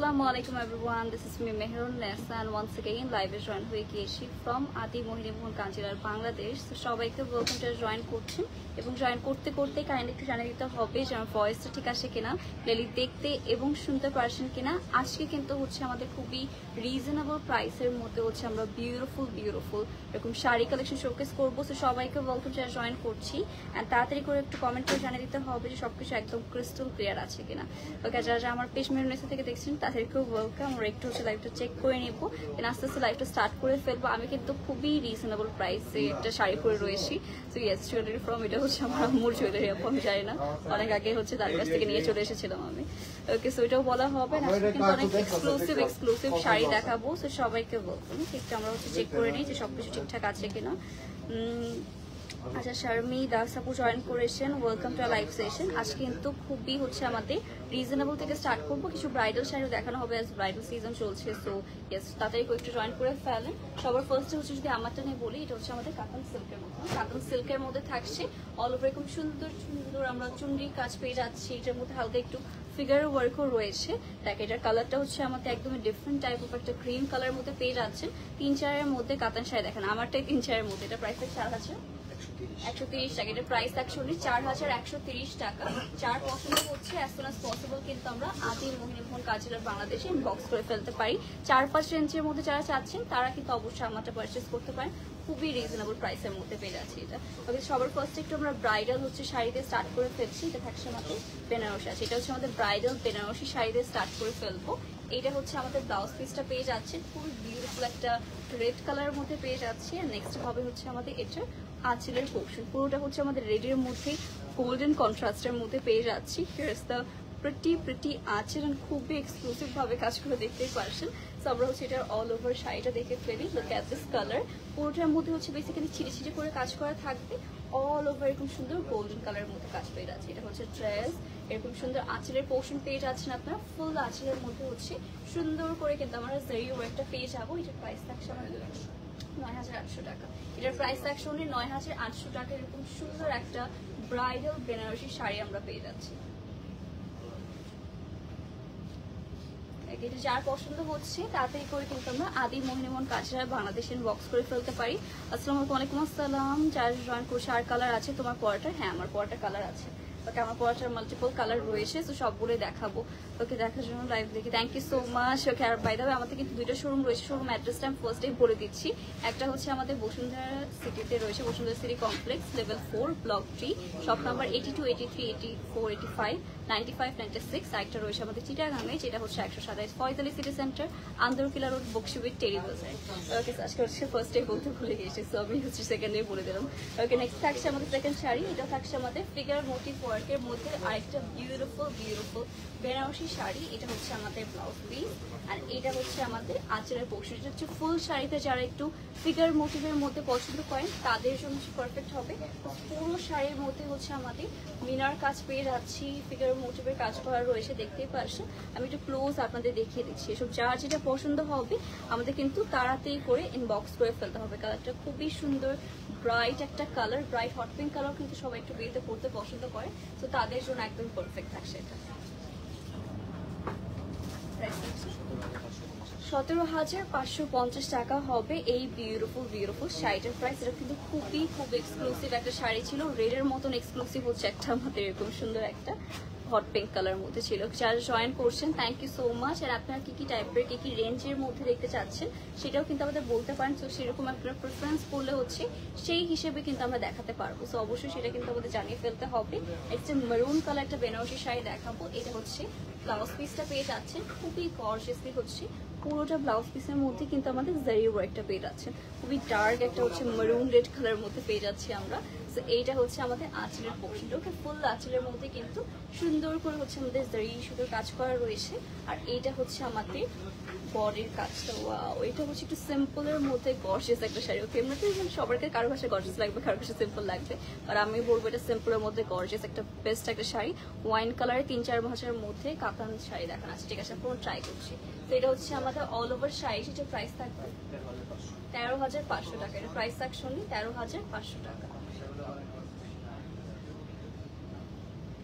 Assalamualaikum everyone, this is me Mehrun Nessa and once again live is joined হয়ে গিয়েছি from Adi Mohini কাঞ্জিলার Bangladesh. তো সবাইকে welcome to join করছেন এবং join করতে করতে কাইন্ডলি একটু জানিয়ে দিতে হবে যে আমার ভয়েসটা ঠিক আছে কিনা, ক্লিয়ারলি দেখতে এবং শুনতে পারছেন কিনা। আজকে কিন্তু হচ্ছে আমাদের খুবই রিজনেবল প্রাইসের মধ্যে হচ্ছে আমরা বিউটিফুল এরকম শাড়ি কালেকশন শোকেস করবো। তো সবাইকে ওয়েলকাম টু জয়েন করছি অ্যান্ড তাড়াতাড়ি করে একটু কমেন্ট করে জানিয়ে দিতে হবে যে সবকিছু একদম ক্রিস্টাল ক্লিয়ার আছে কিনা। ওকে, যারা আমার পেজ মেরুনেসা থেকে দেখছেন তাদেরকেও ওয়েলকাম। আমরা একটু হচ্ছে লাইভটা চেক করে নেবো, দেন আস্তে আস্তে লাইভটা স্টার্ট করে ফেলবো। আমি কিন্তু খুবই রিজনেবল প্রাইসে একটা শাড়ি পরে রয়েছি। সো ইয়েস, জুয়েলারি ফ্রম, এটা হচ্ছে আমার আম্মুর জুয়েলারি আপু, আমি জানি না, অনেক আগে হচ্ছে তার কাছ থেকে নিয়ে চলে এসেছিলাম আমি। ওকে, সো এটাও বলা হবে না, কিন্তু অনেক এক্সক্লুসিভ শাড়ি দেখাবো। সো সবাইকে ওয়েলকাম। একটু আমরা হচ্ছে চেক করে নিই যে সবকিছু ঠিকঠাক আছে কিনা। আচ্ছা, শারমি দাস আপু জয়েন করেছেন, ওয়েলকাম টু লাইভ সেশন। আজকে কিন্তু খুবই হচ্ছে আমাদের রিজনেবল থেকে স্টার্ট করবো, কিছু ব্রাইডাল শাড়িও দেখানো হবে, অ্যাজ ব্রাইডাল সিজন চলছে। সো ইয়েস, তাড়াতাড়ি একটু জয়েন করে ফেলেন। সবার ফার্স্টে হচ্ছে যদি আমারটা নিয়ে বলি, এটা হচ্ছে আমাদের কাতান সিল্কের মধ্যে থাকছে অল ওভার এরকম সুন্দর আমরা চুনরির কাজ পেয়ে যাচ্ছি। এটার মধ্যে হালকা একটু ফিগার ওয়ার্কও রয়েছে। দেখ, এটার কালারটা হচ্ছে আমাদের একদমই ডিফারেন্ট টাইপ অফ একটা ক্রিম কালারের মধ্যে পেয়ে যাচ্ছেন। 3-4-এর মধ্যে কাতান শাড়ি দেখেন, আমারটাই 3-4-এর মধ্যে। এটা প্রাইস 4,130 টাকা। এটা প্রাইস অ্যাকচুয়ালি 4,130 টাকা। যার পছন্দ হচ্ছে অ্যাজ সুন অ্যাজ পসিবল কিন্তু আমরা আদি মোহিনীমোহন কাঞ্জিলার বাংলাদেশে ইনবক্স করে ফেলতে পারি। 4-5 রেঞ্জের মধ্যে যারা চাচ্ছেন তারা কিন্তু অবশ্যই আমারটা পারচেস করতে পারেন, খুবই রিজনেবল প্রাইসের মধ্যে পেয়ে যাচ্ছি এটা। তবে সবার ফার্স্টে একটু আমরা ব্রাইডাল হচ্ছে শাড়িতে স্টার্ট করে ফেলছি। এটা থাকছে আমাদের বেনারসি আছে, এটা হচ্ছে আমাদের ব্রাইডাল বেনারসি শাড়িতে স্টার্ট করে ফেলবো। এইটা হচ্ছে আমাদের ব্লাউজ পিসটা পেয়ে যাচ্ছে, খুব বিউটিফুল একটা রেড কালারের মধ্যে পেয়ে যাচ্ছে। নেক্সট হবে হচ্ছে আমাদের এটা আঁচলের পোর্শন, পুরোটা হচ্ছে আমাদের রেডের মধ্যে গোল্ডেন কন্ট্রাস্টের মধ্যে পেয়ে যাচ্ছি। হিয়ার্স দ্য প্রিটি আঁচল, খুবই এক্সক্লুসিভ ভাবে কাজগুলো দেখতেই পারছেন। সো আমরা হচ্ছে এটার অল ওভার শাড়িটা দেখে ফেলি। লুক অ্যাট দিস কালার, পুরোটার মধ্যে হচ্ছে বেসিক্যালি ছিটে করে কাজ করা থাকবে। অল ওভার এরকম সুন্দর গোল্ডেন কালারের মধ্যে কাজ পেয়ে যাচ্ছে। এটা হচ্ছে ড্রেস, এরকম সুন্দর আঁচলের পোর্শন পেয়ে যাচ্ছেন আপনারা। ফুল আঁচলের মধ্যে হচ্ছে সুন্দর করে কিন্তু আমরা জারি ওয়ার্কটা পেয়ে যাবো। এটার প্রাইস থাকছে আমাদের 9,800 টাকা। এটার প্রাইস থাকছে 9,800 টাকা। এরকম সুন্দর একটা ব্রাইডাল বেনারসি শাড়ি আমরা পেয়ে যাচ্ছি। এটা যার পছন্দ হচ্ছে তাড়াতাড়ি করে কিন্তু আমরা আদি মোহিনীমোহন কাঞ্জিলার বাংলাদেশে ইনবক্স করে ফেলতে পারি। আসসালামু আলাইকুম। আসসালাম। যার জয়েন করছে, আর কালার আছে তোমার পরাটার? হ্যাঁ, আমার পরাটা কালার আছে। ওকে, আমার পরাটার মাল্টিপল কালার রয়েছে, তো সবগুলোই দেখাবো। ওকে, দেখার জন্য লাইভ দেখি, thank you so much. Okay, আর বাই দ্য ওয়ে আমাদের কিন্তু দুইটা শোরুম রয়েছে। শোরুম অ্যাড্রেসটা আমি ফার্স্টেই বলে দিচ্ছি। একটা হচ্ছে আমাদের বসুন্ধরা সিটিতে রয়েছে, Bashundhara city complex, level 4, block 3, shop number 82, 83, 84, 85, 95, 96। আরেকটা রয়েছে আমাদের চিটাগাঙে, যেটা হচ্ছে 127 ফয়জালি সিটি সেন্টার, আন্দরকিলা রোড, বকশিবিট, টেরি বাজার। ওকে, আজকে হচ্ছে ফার্স্টে বলতে ভুলে গিয়েছি, সো আমি হচ্ছে সেকেন্ডে বলে দিলাম। ওকে, নেক্সট থাকছে আমাদের সেকেন্ড শাড়ি। এটা থাকছে আমাদের ফিগার মোটিভ ওয়ার্কের মধ্যে আরেকটা বিউটিফুল বেনারসি শাড়ি। এটা হচ্ছে আমাদের ব্লাউজ পিস, আর এটা হচ্ছে আমাদের আঁচলের পোর্শন। এটা হচ্ছে ফুল শাড়িতে যারা একটু ফিগার মোটিভের মধ্যে পছন্দ করেন তাদের জন্য পারফেক্ট হবে। পুরো শাড়ির মধ্যে হচ্ছে আমাদের মিনার কাজ পেয়ে যাচ্ছি, ফিগার মোটিভের কাজ করা রয়েছে, দেখতেই পারছেন। আমি একটু ক্লোজ আপনাদের দেখিয়ে দিচ্ছি। এসব যার যেটা পছন্দ হবে আমাদের কিন্তু তাড়াতাড়ি করে ইনবক্স করে ফেলতে হবে। কালারটা খুবই সুন্দর, ব্রাইট একটা colour, bright hot pink colour কিন্তু সবাই একটু বিয়েতে পড়তে পছন্দ করে, তো তাদের জন্য একদম পারফেক্ট থাকছে এটা। 17,550 টাকা হবে এই বিউটিফুল শাড়িটার প্রাইস। এটা কিন্তু খুবই এক্সক্লুসিভ একটা শাড়ি ছিল, রেডের মতন এক্সক্লুসিভ হচ্ছে একটা আমাদের এরকম সুন্দর একটা হট পিঙ্ক কালার মধ্যে ছিল। যারা জয়েন করছেন থ্যাংক ইউ সো মাচ। আর আপনারা কি টাইপের কি রেঞ্জের মধ্যে দেখতে চাচ্ছেন সেটাও কিন্তু আমাদের বলতে পারেন। তো সেরকম একটা প্রেফারেন্স করলে হচ্ছে সেই হিসেবে কিন্তু আমরা দেখাতে পারবো। তো অবশ্যই সেটা কিন্তু আমাদের জানিয়ে ফেলতে হবে। একটা মেরুন কালার একটা বেনারসি শাড়ি দেখাবো। এটা হচ্ছে ব্লাউজ পিসটা পেয়ে যাচ্ছেন, খুবই গর্জিয়াসলি হচ্ছে পুরোটা ব্লাউজ পিসের মধ্যে কিন্তু আমাদের জারি ওয়ার্কটা পেয়ে যাচ্ছেন। খুবই ডার্ক একটা হচ্ছে মেরুন রেড কালারের মধ্যে পেয়ে যাচ্ছি আমরা। তো এইটা হচ্ছে আমাদের আঁচলের পোর্শনটা। ওকে, ফুল আঁচলের মধ্যে কিন্তু সুন্দর করে হচ্ছে আমাদের জারি সুন্দর কাজ করা রয়েছে। আর এইটা হচ্ছে আমাদের বডির কাজটা। ওয়াও, এটা হচ্ছে একটু সিম্পলের মধ্যে গর্জিয়াস একটা শাড়ি। ওকে, এমনিতে সবার কারো কাছে গর্জিয়াস লাগবে, কারো কাছে সিম্পল লাগবে, আর আমি বলবো এটা সিম্পলের মধ্যে গর্জিয়াস একটা বেস্ট একটা শাড়ি। ওয়াইন কালারে 3-4 ভাঁজের মধ্যে কাতান শাড়ি দেখানো আছে। ঠিক আছে, পুরো ট্রাই করছি। তো এটা হচ্ছে আমাদের অল ওভার শাড়ি, সেটা প্রাইস থাকবে 13,500 টাকা। এটা প্রাইস থাকছে 13,500 টাকা।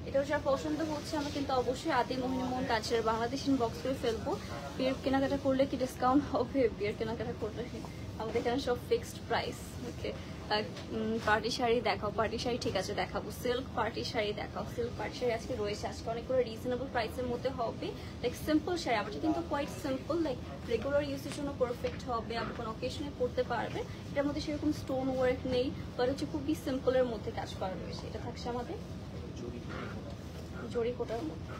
এটাও যা পছন্দ হচ্ছে আমরা কিন্তু অবশ্যই আদি মোহিনীমোহন কাঞ্চিলার বাংলাদেশ ইনবক্স করে ফেলবো। বিয়ের কেনাকাটা করলে কি ডিসকাউন্ট হবে? বিয়ের কেনাকাটা করলে আমাদের এখানে সব ফিক্সড প্রাইস। ওকে, পার্টি শাড়ি দেখাও। পার্টি শাড়ি ঠিক আছে দেখাবো। সিল্ক পার্টি শাড়ি দেখাও। সিল্ক পার্টি শাড়ি আজকে রয়েছে, আজকে অনেকগুলো রিজনেবল প্রাইসের মধ্যে হবে। লাইক সিম্পল শাড়ি, আমাদের কিন্তু কোয়াইট সিম্পল, লাইক রেগুলার ইউজের জন্য পারফেক্ট হবে। আপনি কোনো অকেশনে পরতে পারবেন। এটার মধ্যে সেরকম স্টোন ওয়ার্ক নেই, বাট হচ্ছে খুবই সিম্পলের মধ্যে কাজ করা রয়েছে। এটা থাকছে আমাদের জরি কোটার মধ্যে।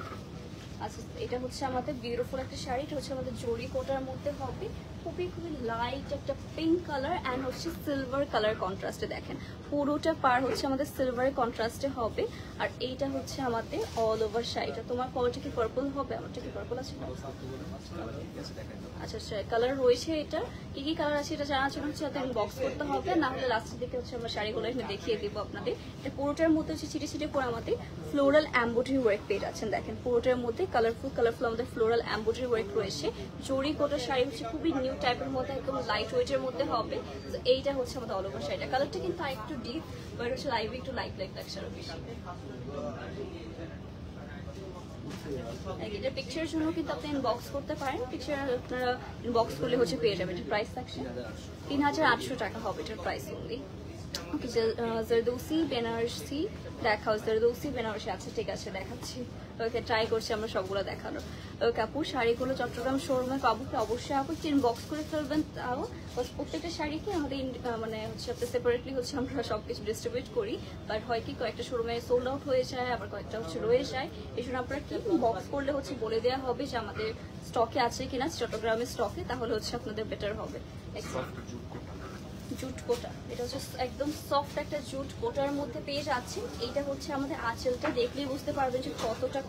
আচ্ছা, এটা হচ্ছে আমাদের বিউটিফুল একটা শাড়ি। এটা হচ্ছে আমাদের জরি কোটার মধ্যে হবে। খুবই খুবই লাইট একটা পিঙ্ক কালার অ্যান্ড হচ্ছে সিলভার কালার কন্ট্রাস্টে। দেখেন পুরোটা পার হচ্ছে আমাদের সিলভার কন্ট্রাস্টে হবে। আর এইটা হচ্ছে আমাদের অল ওভার শাড়িটা। তোমার কোয়ালিটি কি পার্পল হবে? আমারটা কি পার্পল আছে? আচ্ছা আচ্ছা, কালার রয়েছে। এটা কি কি কালার আছে এটা জানার জন্য হচ্ছে বক্স করতে হবে, না হলে লাস্টের দিকে হচ্ছে আমরা শাড়িগুলো এখানে দেখিয়ে দিব আপনাদের। এটা পুরোটার মধ্যে হচ্ছে ছিটে ছিটে করে আমাদের ফ্লোরাল এমব্রয়ডারি ওয়ার্ক পেয়ে যাচ্ছেন। দেখেন পুরোটার মধ্যে কালারফুল আমাদের ফ্লোরাল এমব্রয়ডারি ওয়ার্ক রয়েছে। জরি কোটা শাড়ি হচ্ছে খুবই নিউ টাইপের মধ্যে, একদম লাইট ওয়েটের মধ্যে হবে। তো এইটা হচ্ছে আমাদের অল ওভার শাড়িটা। কালারটা কিন্তু একটু ডিপ, বাট হচ্ছে লাইভে একটু লাইট লাগছে আরো বেশি। এটা পিকচারের জন্য কিন্তু আপনি ইনবক্স করতে পারেন। পিকচার আপনারা ইনবক্স করলে হচ্ছে পেয়ে যাবেন। এটার প্রাইস থাকছে 3800 টাকা হবে এটার প্রাইস অনলি। ওকে, জরদৌসি বেনারসি দেখাও। জরদৌসি বেনারসি আছে, ঠিক আছে দেখাচ্ছি। ওকে, ট্রাই করছি আমরা সবগুলো দেখানোর। ওকে আপু, শাড়িগুলো চট্টগ্রাম শোরুমে পাবো কি? অবশ্যই আপু একটু ইনবক্স করে ফেলবেন। তাও প্রত্যেকটা শাড়িকে আমাদের মানে হচ্ছে আপনি সেপারেটলি হচ্ছে আমরা সবকিছু ডিস্ট্রিবিউট করি, বাট হয় কি কয়েকটা শোরুমে সোল্ড আউট হয়ে যায়, আবার কয়েকটা হচ্ছে রয়ে যায়। এই জন্য আপনারা কি বক্স করলে হচ্ছে বলে দেওয়া হবে যে আমাদের স্টকে আছে কিনা, চট্টগ্রামের স্টকে, তাহলে হচ্ছে আপনাদের বেটার হবে। জুট কোটা, এটা হচ্ছে একদম সফট একটা জুট কোটার মধ্যে পেয়ে যাচ্ছেন। এইটা হচ্ছে আমাদের আঁচলটা, দেখলেই বুঝতে পারবেন যে কতটা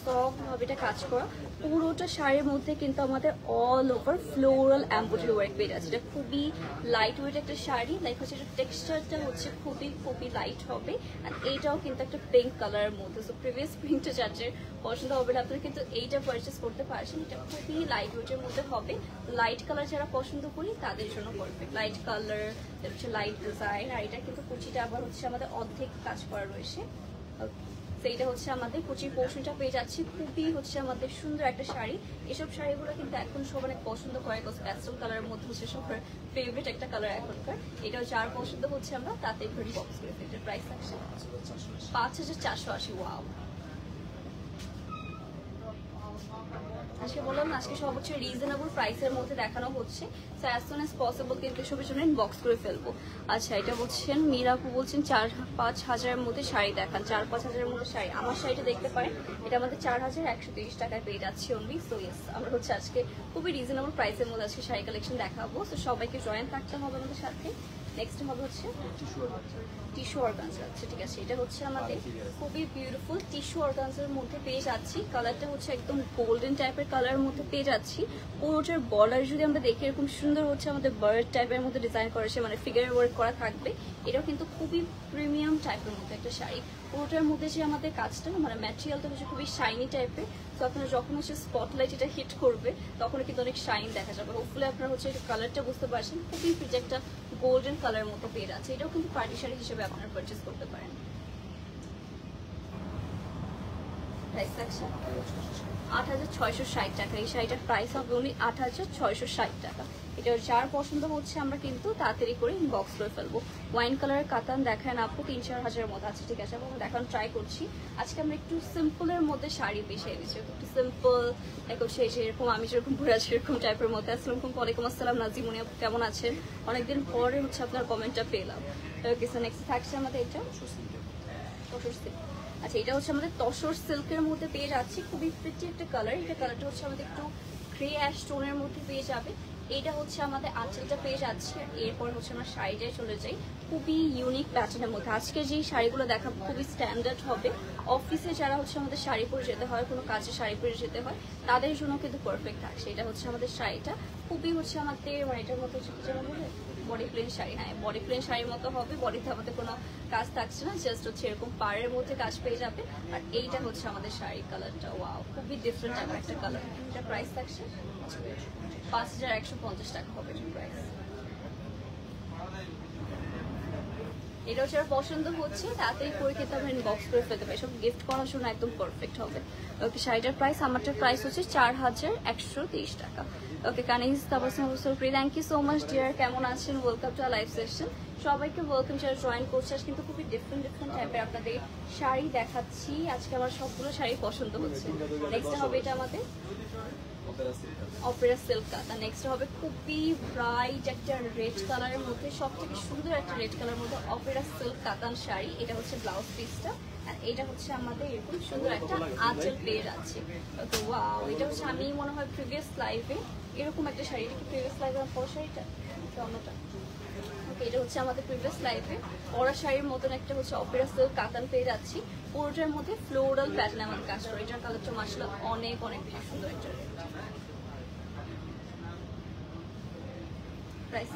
সফট ভাবে এটা কাজ করা। পুরোটা শাড়ির মধ্যে কিন্তু আমাদের all over floral embroidery work পেয়ে যাচ্ছে। এটা খুবই লাইট ওয়েট একটা শাড়ি, লাইক হচ্ছে এটা টেক্সচারটা হচ্ছে খুবই লাইট হবে। আর এইটাও কিন্তু একটা পিঙ্ক কালারের মধ্যে। সো প্রিভিয়াস পিঙ্কটা যাচ্ছে পছন্দ হবে না আপনারা কিন্তু এইটা পারচেস করতে পারছেন। এটা খুবই লাইট ওয়েটের মধ্যে হবে। লাইট কালার যারা পছন্দ করি তাদের জন্য পারফেক্ট। লাইট কালার, হচ্ছে লাইট ডিজাইন। আর এটা কিন্তু কুচিটা আবার হচ্ছে আমাদের অর্ধেক কাজ করা রয়েছে। সেইটা হচ্ছে আমাদের কুচির পোর্শনটা পেয়ে যাচ্ছি। খুবই হচ্ছে আমাদের সুন্দর একটা শাড়ি। এসব শাড়িগুলো কিন্তু এখন সব অনেক পছন্দ করে, প্যাস্টেল কালারের মধ্যে হচ্ছে সবার ফেভারিট একটা কালার এখনকার। এটাও যার পছন্দ হচ্ছে আমরা তাতে ঘড়ি বক্স করে ফেলতে। প্রাইস থাকছে 5480। ওয়াও, আজকে বললাম আজকে সব হচ্ছে রিজনেবল প্রাইসের মধ্যে দেখানো হচ্ছে। So as soon as possible কিন্তু সবের জন্য ইনবক্স করে ফেলবো। আচ্ছা, এটা বলছেন মীরাপু বলছেন 4-5 হাজারের মধ্যে শাড়ি দেখান। 4-5 হাজারের মধ্যে শাড়ি, আমার শাড়িটা দেখতে পারেন। এটা আমাদের 4130 টাকায় পেয়ে যাচ্ছি অনলি। সো ইয়েস, আমরা হচ্ছে আজকে খুবই রিজনেবল প্রাইসের মধ্যে আজকে শাড়ি কালেকশন দেখাবো। সো সবাইকে জয়েন থাকতে হবে আমাদের সাথে। নেক্সট হবে হচ্ছে টিস্যু অর্গানজা। আচ্ছা ঠিক আছে, এটা হচ্ছে আমাদের খুবই বিউটিফুল টিস্যু অর্গানজার মধ্যে পেয়ে যাচ্ছি। কালারটা হচ্ছে একদম গোল্ডেন টাইপের কালারের মধ্যে পেয়ে যাচ্ছি। পুরোটার বর্ডার যদি আমরা দেখি এরকম সুন্দর হচ্ছে আমাদের বার্ড টাইপের মধ্যে ডিজাইন করেছে, মানে ফিগার ওয়ার্ক করা থাকবে। এটাও কিন্তু খুবই প্রিমিয়াম টাইপের মধ্যে একটা শাড়ি। পুরোটার মধ্যে যে আমাদের কাজটা মানে ম্যাটেরিয়ালটা হচ্ছে খুবই শাইনি টাইপের। তো আপনারা যখন হচ্ছে স্পটলাইট এটা হিট করবে তখন কিন্তু অনেক শাইন দেখা যাবে। হোপফুলি আপনারা হচ্ছে কালারটা বুঝতে পারছেন, খুবই একটা গোল্ডেন কালার মতো পেয়ে যাচ্ছে। এটাও কিন্তু পার্টি শাড়ি হিসেবে আপনারা পারচেস করতে পারেন। প্রাইস থাকছে 8660 টাকা। এই শাড়িটার প্রাইস হবে উনি 8660 টাকা। এটা যার পছন্দ হচ্ছে আমরা কিন্তু তাড়াতাড়ি করে ইনবক্স করে ফেলবো। ওয়াইন কালারের কাতান দেখান আপু 3-4 হাজারের মতো আছে। ঠিক আছে, আমরা দেখানো ট্রাই করছি। আজকে আমরা একটু সিম্পলের মধ্যে শাড়ি বেছে এনেছি, একটু সিম্পল হচ্ছে এরকম আমি যেরকম ঘুরে আছি এরকম টাইপের মধ্যে। আসসালামু ওয়ালাইকুম আসসালাম নাজিমুনি আপু, কেমন আছেন? অনেকদিন পরে হচ্ছে আপনার কমেন্টটা পেলাম। ওকে, সো নেক্সট থাকছে আমাদের এটা তসর সিল্ক। আচ্ছা, এটা হচ্ছে আমাদের তসর সিল্কের মধ্যে পেয়ে যাচ্ছি। খুবই প্রিটি একটা কালার। এটা কালারটা হচ্ছে আমাদের একটু গ্রে অ্যাশ টোনের মধ্যে পেয়ে যাবে। এটা হচ্ছে আমাদের আঁচলটা পেয়ে যাচ্ছে। এরপর হচ্ছে আমরা শাড়িটায় চলে যাই খুবই ইউনিক প্যাটার্নের মধ্যে। আজকে যেই শাড়িগুলো দেখাবো খুবই স্ট্যান্ডার্ড হবে। অফিসে যারা হচ্ছে আমাদের শাড়ি পরে যেতে হয়, কোনো কাজে শাড়ি পরে যেতে হয়, তাদের জন্য কিন্তু পারফেক্ট থাকছে। এটা হচ্ছে আমাদের শাড়িটা খুবই হচ্ছে আমাদের মানে এটার মতো যেমন বলে বডি প্লেন শাড়ি। হ্যাঁ, বডি প্লেন শাড়ির মতো হবে। বডিতে আমাদের কোনো কাজ থাকছে না, জাস্ট হচ্ছে এরকম পাড়ের মধ্যে কাজ পেয়ে যাবে। আর এইটা হচ্ছে আমাদের শাড়ির কালারটা। ওয়াও, খুবই ডিফারেন্ট টাইপের একটা কালার। এটা প্রাইস থাকছে 5150 টাকা হবে প্রাইস। এটা হচ্ছে আর পছন্দ হচ্ছে তাড়াতাড়ি করে খেতে আমরা ইনবক্স করে ফেলতে পারি, সব গিফট করার জন্য একদম পারফেক্ট হবে। ওকে, শাড়িটার প্রাইস, আমারটার প্রাইস হচ্ছে 4130 টাকা। Okay, Kaniz Tabassum Supri, thank you so much dear. কেমন আছেন? Welcome to live session. সবাইকে ওয়েলকাম, যারা জয়েন করছে। আজ কিন্তু খুবই ডিফারেন্ট টাইপের আপনাদের শাড়ি দেখাচ্ছি। আজকে আমার সবগুলো শাড়ি পছন্দ হচ্ছে। নেক্সট হবে এটা আমাদের অপেরা সিল্ক কাতান। নেক্সট হবে খুবই ব্রাইট একটা রেড কালারের মধ্যে, সব থেকে সুন্দর একটা রেড কালারের মধ্যে অপেরা সিল্ক কাতান শাড়ি। এটা হচ্ছে ব্লাউজ পিসটা, আর এটা হচ্ছে আমাদের এরকম সুন্দর একটা আঁচল পেয়ে যাচ্ছে। তো ওয়াও, এটা হচ্ছে আমি মনে হয় প্রিভিয়াস লাইভে এরকম একটা শাড়ি, এটা কি প্রিভিয়াস লাইভে আমার পরা শাড়িটা অন্যটা? ওকে, এটা হচ্ছে আমাদের প্রিভিয়াস লাইফে পরা শাড়ির মতন একটা হচ্ছে অপেরা সিল্ক কাতান পেয়ে যাচ্ছি। পুরোটার মধ্যে ফ্লোরাল প্যাটার্ন আমাদের কাজ করে। এটার কালারটা মাশাআল্লাহ অনেক অনেক বেশি সুন্দর একটা রেড। প্রাইস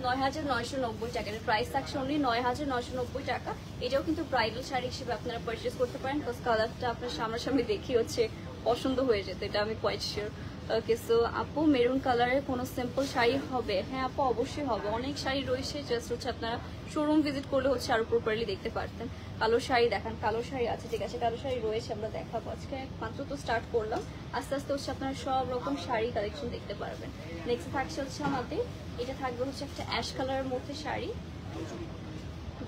৯৯৯০ টাকা, এর প্রাইস থাকছে অনলি ৯৯৯০ টাকা। এটাও কিন্তু ব্রাইডাল শাড়ি হিসেবে আপনারা পারচেস করতে পারেন, বিকজ কালারটা আপনার সামনাসামনি দেখি হচ্ছে পছন্দ হয়ে যেত, এটা আমি কোয়াইট শিওর। ওকে, সো আপু মেরুন কালারের কোনো সিম্পল শাড়ি হবে? হ্যাঁ আপু, অবশ্যই হবে। অনেক শাড়ি রয়েছে, জাস্ট হচ্ছে আপনারা শোরুম ভিজিট করলে হচ্ছে আরো প্রপারলি দেখতে পারতেন। কালো শাড়ি দেখান, কালো শাড়ি আছে, ঠিক আছে, কালো শাড়ি রয়েছে, আমরা দেখাবো। আজকে মাত্র তো স্টার্ট করলাম, আস্তে আস্তে হচ্ছে আপনারা সব রকম শাড়ি কালেকশন দেখতে পারবেন। নেক্সট থাকছে হচ্ছে আমাদের, এটা থাকবে হচ্ছে একটা অ্যাশ কালারের মধ্যে শাড়ি,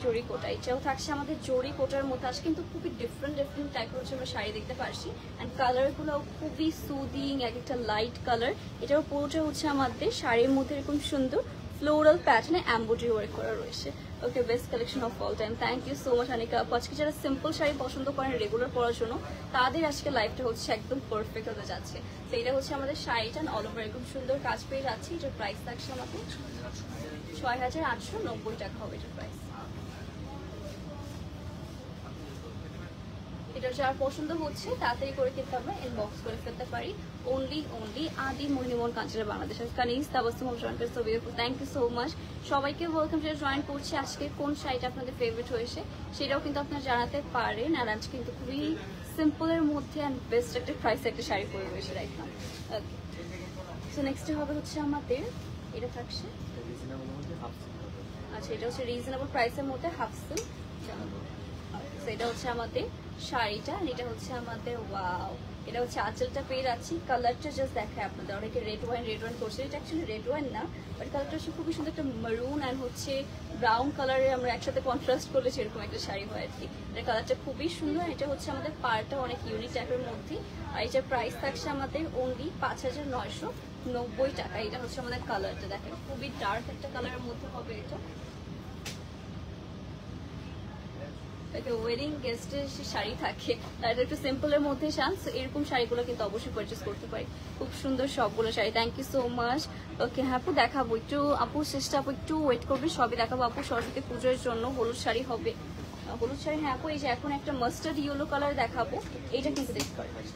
জরি কোটা। এটাও থাকছে আমাদের জরি কোটার মধ্যে। আজ কিন্তু খুবই ডিফারেন্ট টাইপের হচ্ছে আমরা শাড়ি দেখতে পারছি, অ্যান্ড কালারগুলো খুবই সুদিং, এক একটা লাইট কালার। এটাও পুরোটা হচ্ছে আমাদের শাড়ির মধ্যে এরকম সুন্দর ফ্লোরাল প্যাটার্নে এমব্রয়ডারি ওয়ার্ক করা রয়েছে। Okay, best collection of all time. Thank you so much Anika আপু। আজকে যারা সিম্পল শাড়ি পছন্দ করেন রেগুলার পরার জন্য, তাদের আজকে লাইফটা হচ্ছে একদম পারফেক্ট হতে যাচ্ছে। তো এটা হচ্ছে আমাদের শাড়িটা অল ওভার এরকম সুন্দর কাজ পেয়ে যাচ্ছি। এটার প্রাইস থাকছে আমাদের ৬,৮৯০ টাকা হবে এটার প্রাইস। এটা যার পছন্দ হচ্ছে তাড়াতাড়ি করে কিন্তু আমরা ইনবক্স করে ফেলতে পারি। অনলি আদি মোহিনীমোহন কাঞ্চনা বাংলাদেশের কানিজ তাবাসসুম জয়েন করে so beautiful, thank you so much. সবাইকে ওয়েলকাম, যারা জয়েন করছে। আজকে কোন শাড়িটা আপনাদের ফেভারিট হয়েছে সেটাও কিন্তু আপনারা জানাতে পারেন। আর আজকে কিন্তু খুবই সিম্পলের মধ্যে অ্যান্ড বেস্ট একটা প্রাইস একটা শাড়ি পরে রয়েছে রাইট নাও। ওকে, সো নেক্সট হবে হচ্ছে আমাদের এটা থাকছে, আচ্ছা এটা হচ্ছে রিজনেবল প্রাইসের মধ্যে হাফ সিল্ক। এটা হচ্ছে আমাদের শাড়িটা, এটা হচ্ছে আমাদের ওয়াও, এটা হচ্ছে আঁচলটা পেয়ে যাচ্ছি। কালারটা জাস্ট দেখায় আপনাদের, অনেকে রেড ওয়াইন করছে, এটা অ্যাকচুয়ালি রেড ওয়াইন না, বাট কালারটা হচ্ছে খুবই সুন্দর একটা মারুন অ্যান্ড হচ্ছে ব্রাউন কালারে আমরা একসাথে কন্ট্রাস্ট করলে সেরকম একটা শাড়ি হয় আর কি। এটার কালারটা খুবই সুন্দর। এটা হচ্ছে আমাদের পাড়টা অনেক ইউনিক টাইপের মধ্যে, আর এটার প্রাইস থাকছে আমাদের অনলি ৫,৯৯০ টাকা। এটা হচ্ছে আমাদের কালারটা দেখেন, খুবই ডার্ক একটা কালারের মধ্যে হবে এটা। ওয়েডিং গেস্টের শাড়ি থাকে, তাদের একটু সিম্পলের মধ্যে চান, এরকম শাড়িগুলো কিন্তু অবশ্যই পারচেস করতে পারি। খুব সুন্দর সবগুলো sari, thank you so much. Okay হ্যাঁ আপু দেখাবো, একটু আপু চেষ্টা আপু একটু ওয়েট করবে, সবই দেখাবো আপু। সরস্বতী পুজোর জন্য হলুদ শাড়ি হবে, হলুদ শাড়ি হ্যাঁ আপু। এই যে এখন একটা মাস্টার্ড ইয়েলো কালার দেখাবো, এইটা কিন্তু দেখতে পারবেন।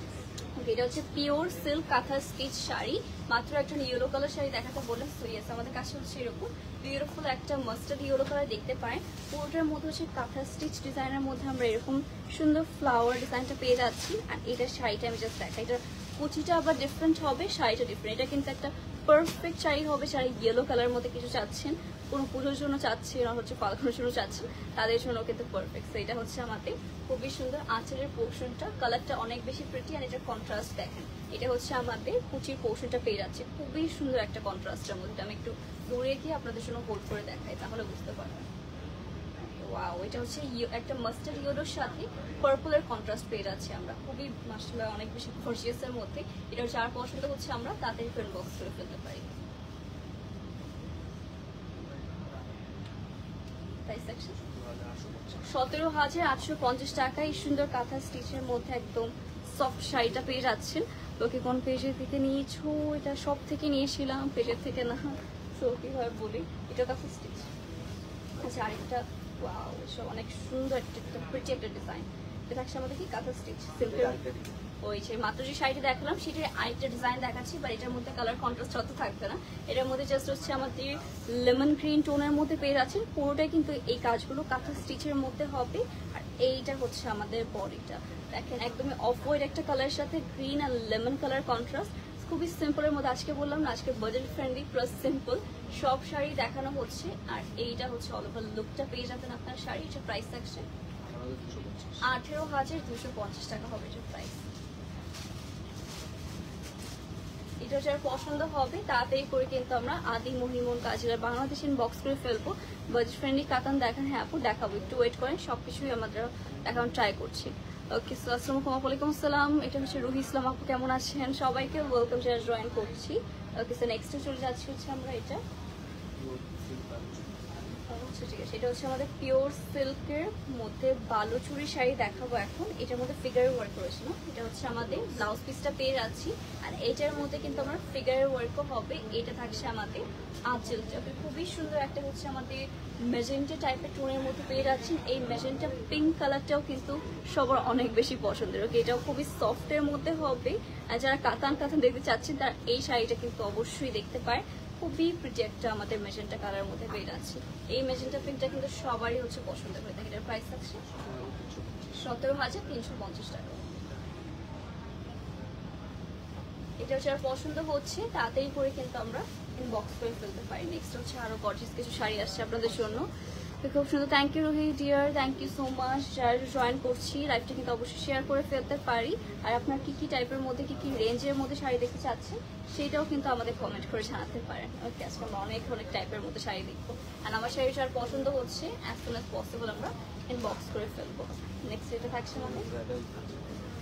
এটা হচ্ছে পিওর সিল্ক কাঁথা স্টিচ শাড়ি, মাত্র একটা ইয়েলো কালার শাড়ি দেখাতে বললাম। সো ইয়েস, আমাদের কাছে হচ্ছে এরকম বিউটিফুল একটা মাস্টার্ড ইয়েলো কালার দেখতে পারেন। পুরোটার মধ্যে হচ্ছে কাঁথা স্টিচ ডিজাইনের মধ্যে আমরা এরকম সুন্দর ফ্লাওয়ার ডিজাইনটা পেয়ে যাচ্ছি। আর এটার শাড়িটা আমি জাস্ট দেখাই, এটা কুচিটা আবার ডিফারেন্ট হবে, শাড়িটা ডিফারেন্ট। এটা কিন্তু একটা পারফেক্ট শাড়ি হবে, শাড়ি ইয়েলো কালারের মধ্যে কিছু চাচ্ছেন, কোনো পুজোর জন্য চাচ্ছি না হচ্ছে ফাল্গুনের জন্য চাচ্ছি, তাদের জন্য কিন্তু পারফেক্ট। তো এটা হচ্ছে আমাদের খুবই সুন্দর আঁচলের পোর্শনটা, কালারটা অনেক বেশি প্রিটি, আর এটার কন্ট্রাস্ট দেখেন। এটা হচ্ছে আমাদের কুচির পোর্শনটা পেয়ে যাচ্ছে, খুবই সুন্দর একটা কন্ট্রাস্টের মধ্যে। আমি একটু দূরে গিয়ে আপনাদের জন্য হোল্ড করে দেখাই, তাহলে বুঝতে পারবেন। ওয়াও, এটা হচ্ছে একটা মাস্টার্ড ইয়েলোর সাথে পার্পলের কন্ট্রাস্ট পেয়ে যাচ্ছে আমরা, খুবই মাশাআল্লাহ অনেক বেশি গর্জিয়াসের মধ্যে। এটা হচ্ছে আর পছন্দ হচ্ছে আমরা তাড়াতাড়ি ফ্রেন্ড বক্স করে ফেলতে পারি। 17,850 টাকায় সুন্দর কাঁথা স্টিচের মধ্যে একদম সফট শাড়িটা পেয়ে যাচ্ছেন। তোকে কোন পেজের থেকে নিয়েছো? এটা সব থেকে নিয়েছিলাম, পেজের থেকে না, তো কিভাবে বলি, এটা কাঁথা স্টিচ। আচ্ছা আরেকটা ওয়াও, সব অনেক সুন্দর একটা প্রিটি একটা ডিজাইন। এটা থাকছে আমাদের কি কাঁথা স্টিচ সিম্পল। ওই যে মাত্র যে শাড়িটা দেখালাম সেটার আরেকটা ডিজাইন দেখাচ্ছি, বা এটার মধ্যে কালার কন্ট্রাস্ট অত থাকবে না। এটার মধ্যে জাস্ট হচ্ছে আমাদের লেমন গ্রিন টোনের মধ্যে পেয়ে যাচ্ছেন। পুরোটাই কিন্তু এই কাজগুলো কাঁথা স্টিচের মধ্যে হবে। আর এইটা হচ্ছে আমাদের বডিটা দেখেন, একদমই অফ হোয়াইট একটা কালারের সাথে গ্রিন আর লেমন কালার কন্ট্রাস্ট, খুবই সিম্পলের মধ্যে। আজকে বললাম না আজকে বাজেট ফ্রেন্ডলি প্লাস সিম্পল, সব শাড়ি দেখানো হচ্ছে। আর এইটা হচ্ছে অল ওভার লুকটা পেয়ে যাবেন আপনার শাড়ি। এটা প্রাইস থাকছে 18,250 টাকা হবে এটার প্রাইস। এটা যার পছন্দ হবে তাড়াতাড়ি করে কিন্তু আমরা আদি মহিমন কাজিরা বাংলাদেশ ইনবক্স করে ফেলবো। বাজেট ফ্রেন্ডলি কাতান দেখান, হ্যাঁ আপু দেখাবো, একটু ওয়েট করেন, সবকিছুই আমাদের এখন ট্রাই করছি। ওকে, সো আসসালামু আলাইকুম আসসালাম। এটা হচ্ছে রুহি ইসলাম আপু, কেমন আছেন? সবাইকে ওয়েলকাম, যারা জয়েন করছি। ওকে, সো নেক্সটে চলে যাচ্ছি হচ্ছে আমরা এটা ঠিক আছে। এটা হচ্ছে আমাদের পিওর সিল্কের মধ্যে বালুচুরি শাড়ি দেখাবো এখন। এটার মধ্যে ফিগার ওয়ার্ক রয়েছে না, এটা হচ্ছে আমাদের ব্লাউজ পিসটা পেয়ে যাচ্ছি। আর এটার মধ্যে কিন্তু আমার ফিগার ওয়ার্কও হবে। এটা থাকছে আমাদের আঁচলটা, খুবই সুন্দর একটা হচ্ছে আমাদের মেজেন্টা টাইপের টোনের মধ্যে পেয়ে যাচ্ছি। এই মেজেন্টা পিঙ্ক কালারটাও কিন্তু সবার অনেক বেশি পছন্দের। ওকে, এটাও খুবই সফটের মধ্যে হবে। আর যারা কাতান কাতান দেখতে চাচ্ছেন তারা এই শাড়িটা কিন্তু অবশ্যই দেখতে পায়। খুবই প্রিটি একটা আমাদের মেজেন্টা কালারের মধ্যে পেয়ে যাচ্ছি। এই মেজেন্টা পিঙ্কটা কিন্তু সবারই হচ্ছে পছন্দ হয়ে থাকে। এটার প্রাইস আছে 17,350 টাকা। এটা হচ্ছে আর পছন্দ হচ্ছে তাড়াতাড়ি করে কিন্তু আমরা ইনবক্স করে ফেলতে পারি। নেক্সট হচ্ছে আরো গর্জিয়াস কিছু শাড়ি আসছে আপনাদের জন্য, খুব সুন্দর। Thank you Rohi dear, thank you so much. যারা জয়েন করছি লাইভটা কিন্তু অবশ্যই শেয়ার করে ফেলতে পারি। আর আপনার কি কি টাইপের মধ্যে কি কি রেঞ্জের মধ্যে শাড়ি দেখতে চাচ্ছেন সেটাও কিন্তু আমাদের কমেন্ট করে জানাতে পারেন। ওকে, আজকে আমরা অনেক টাইপের মধ্যে শাড়ি দেখবো। আর আমার শাড়ি যার পছন্দ হচ্ছে অ্যাজ সুন অ্যাজ পসিবল আমরা ইনবক্স করে ফেলবো। নেক্সট এটা থাকছে আমাদের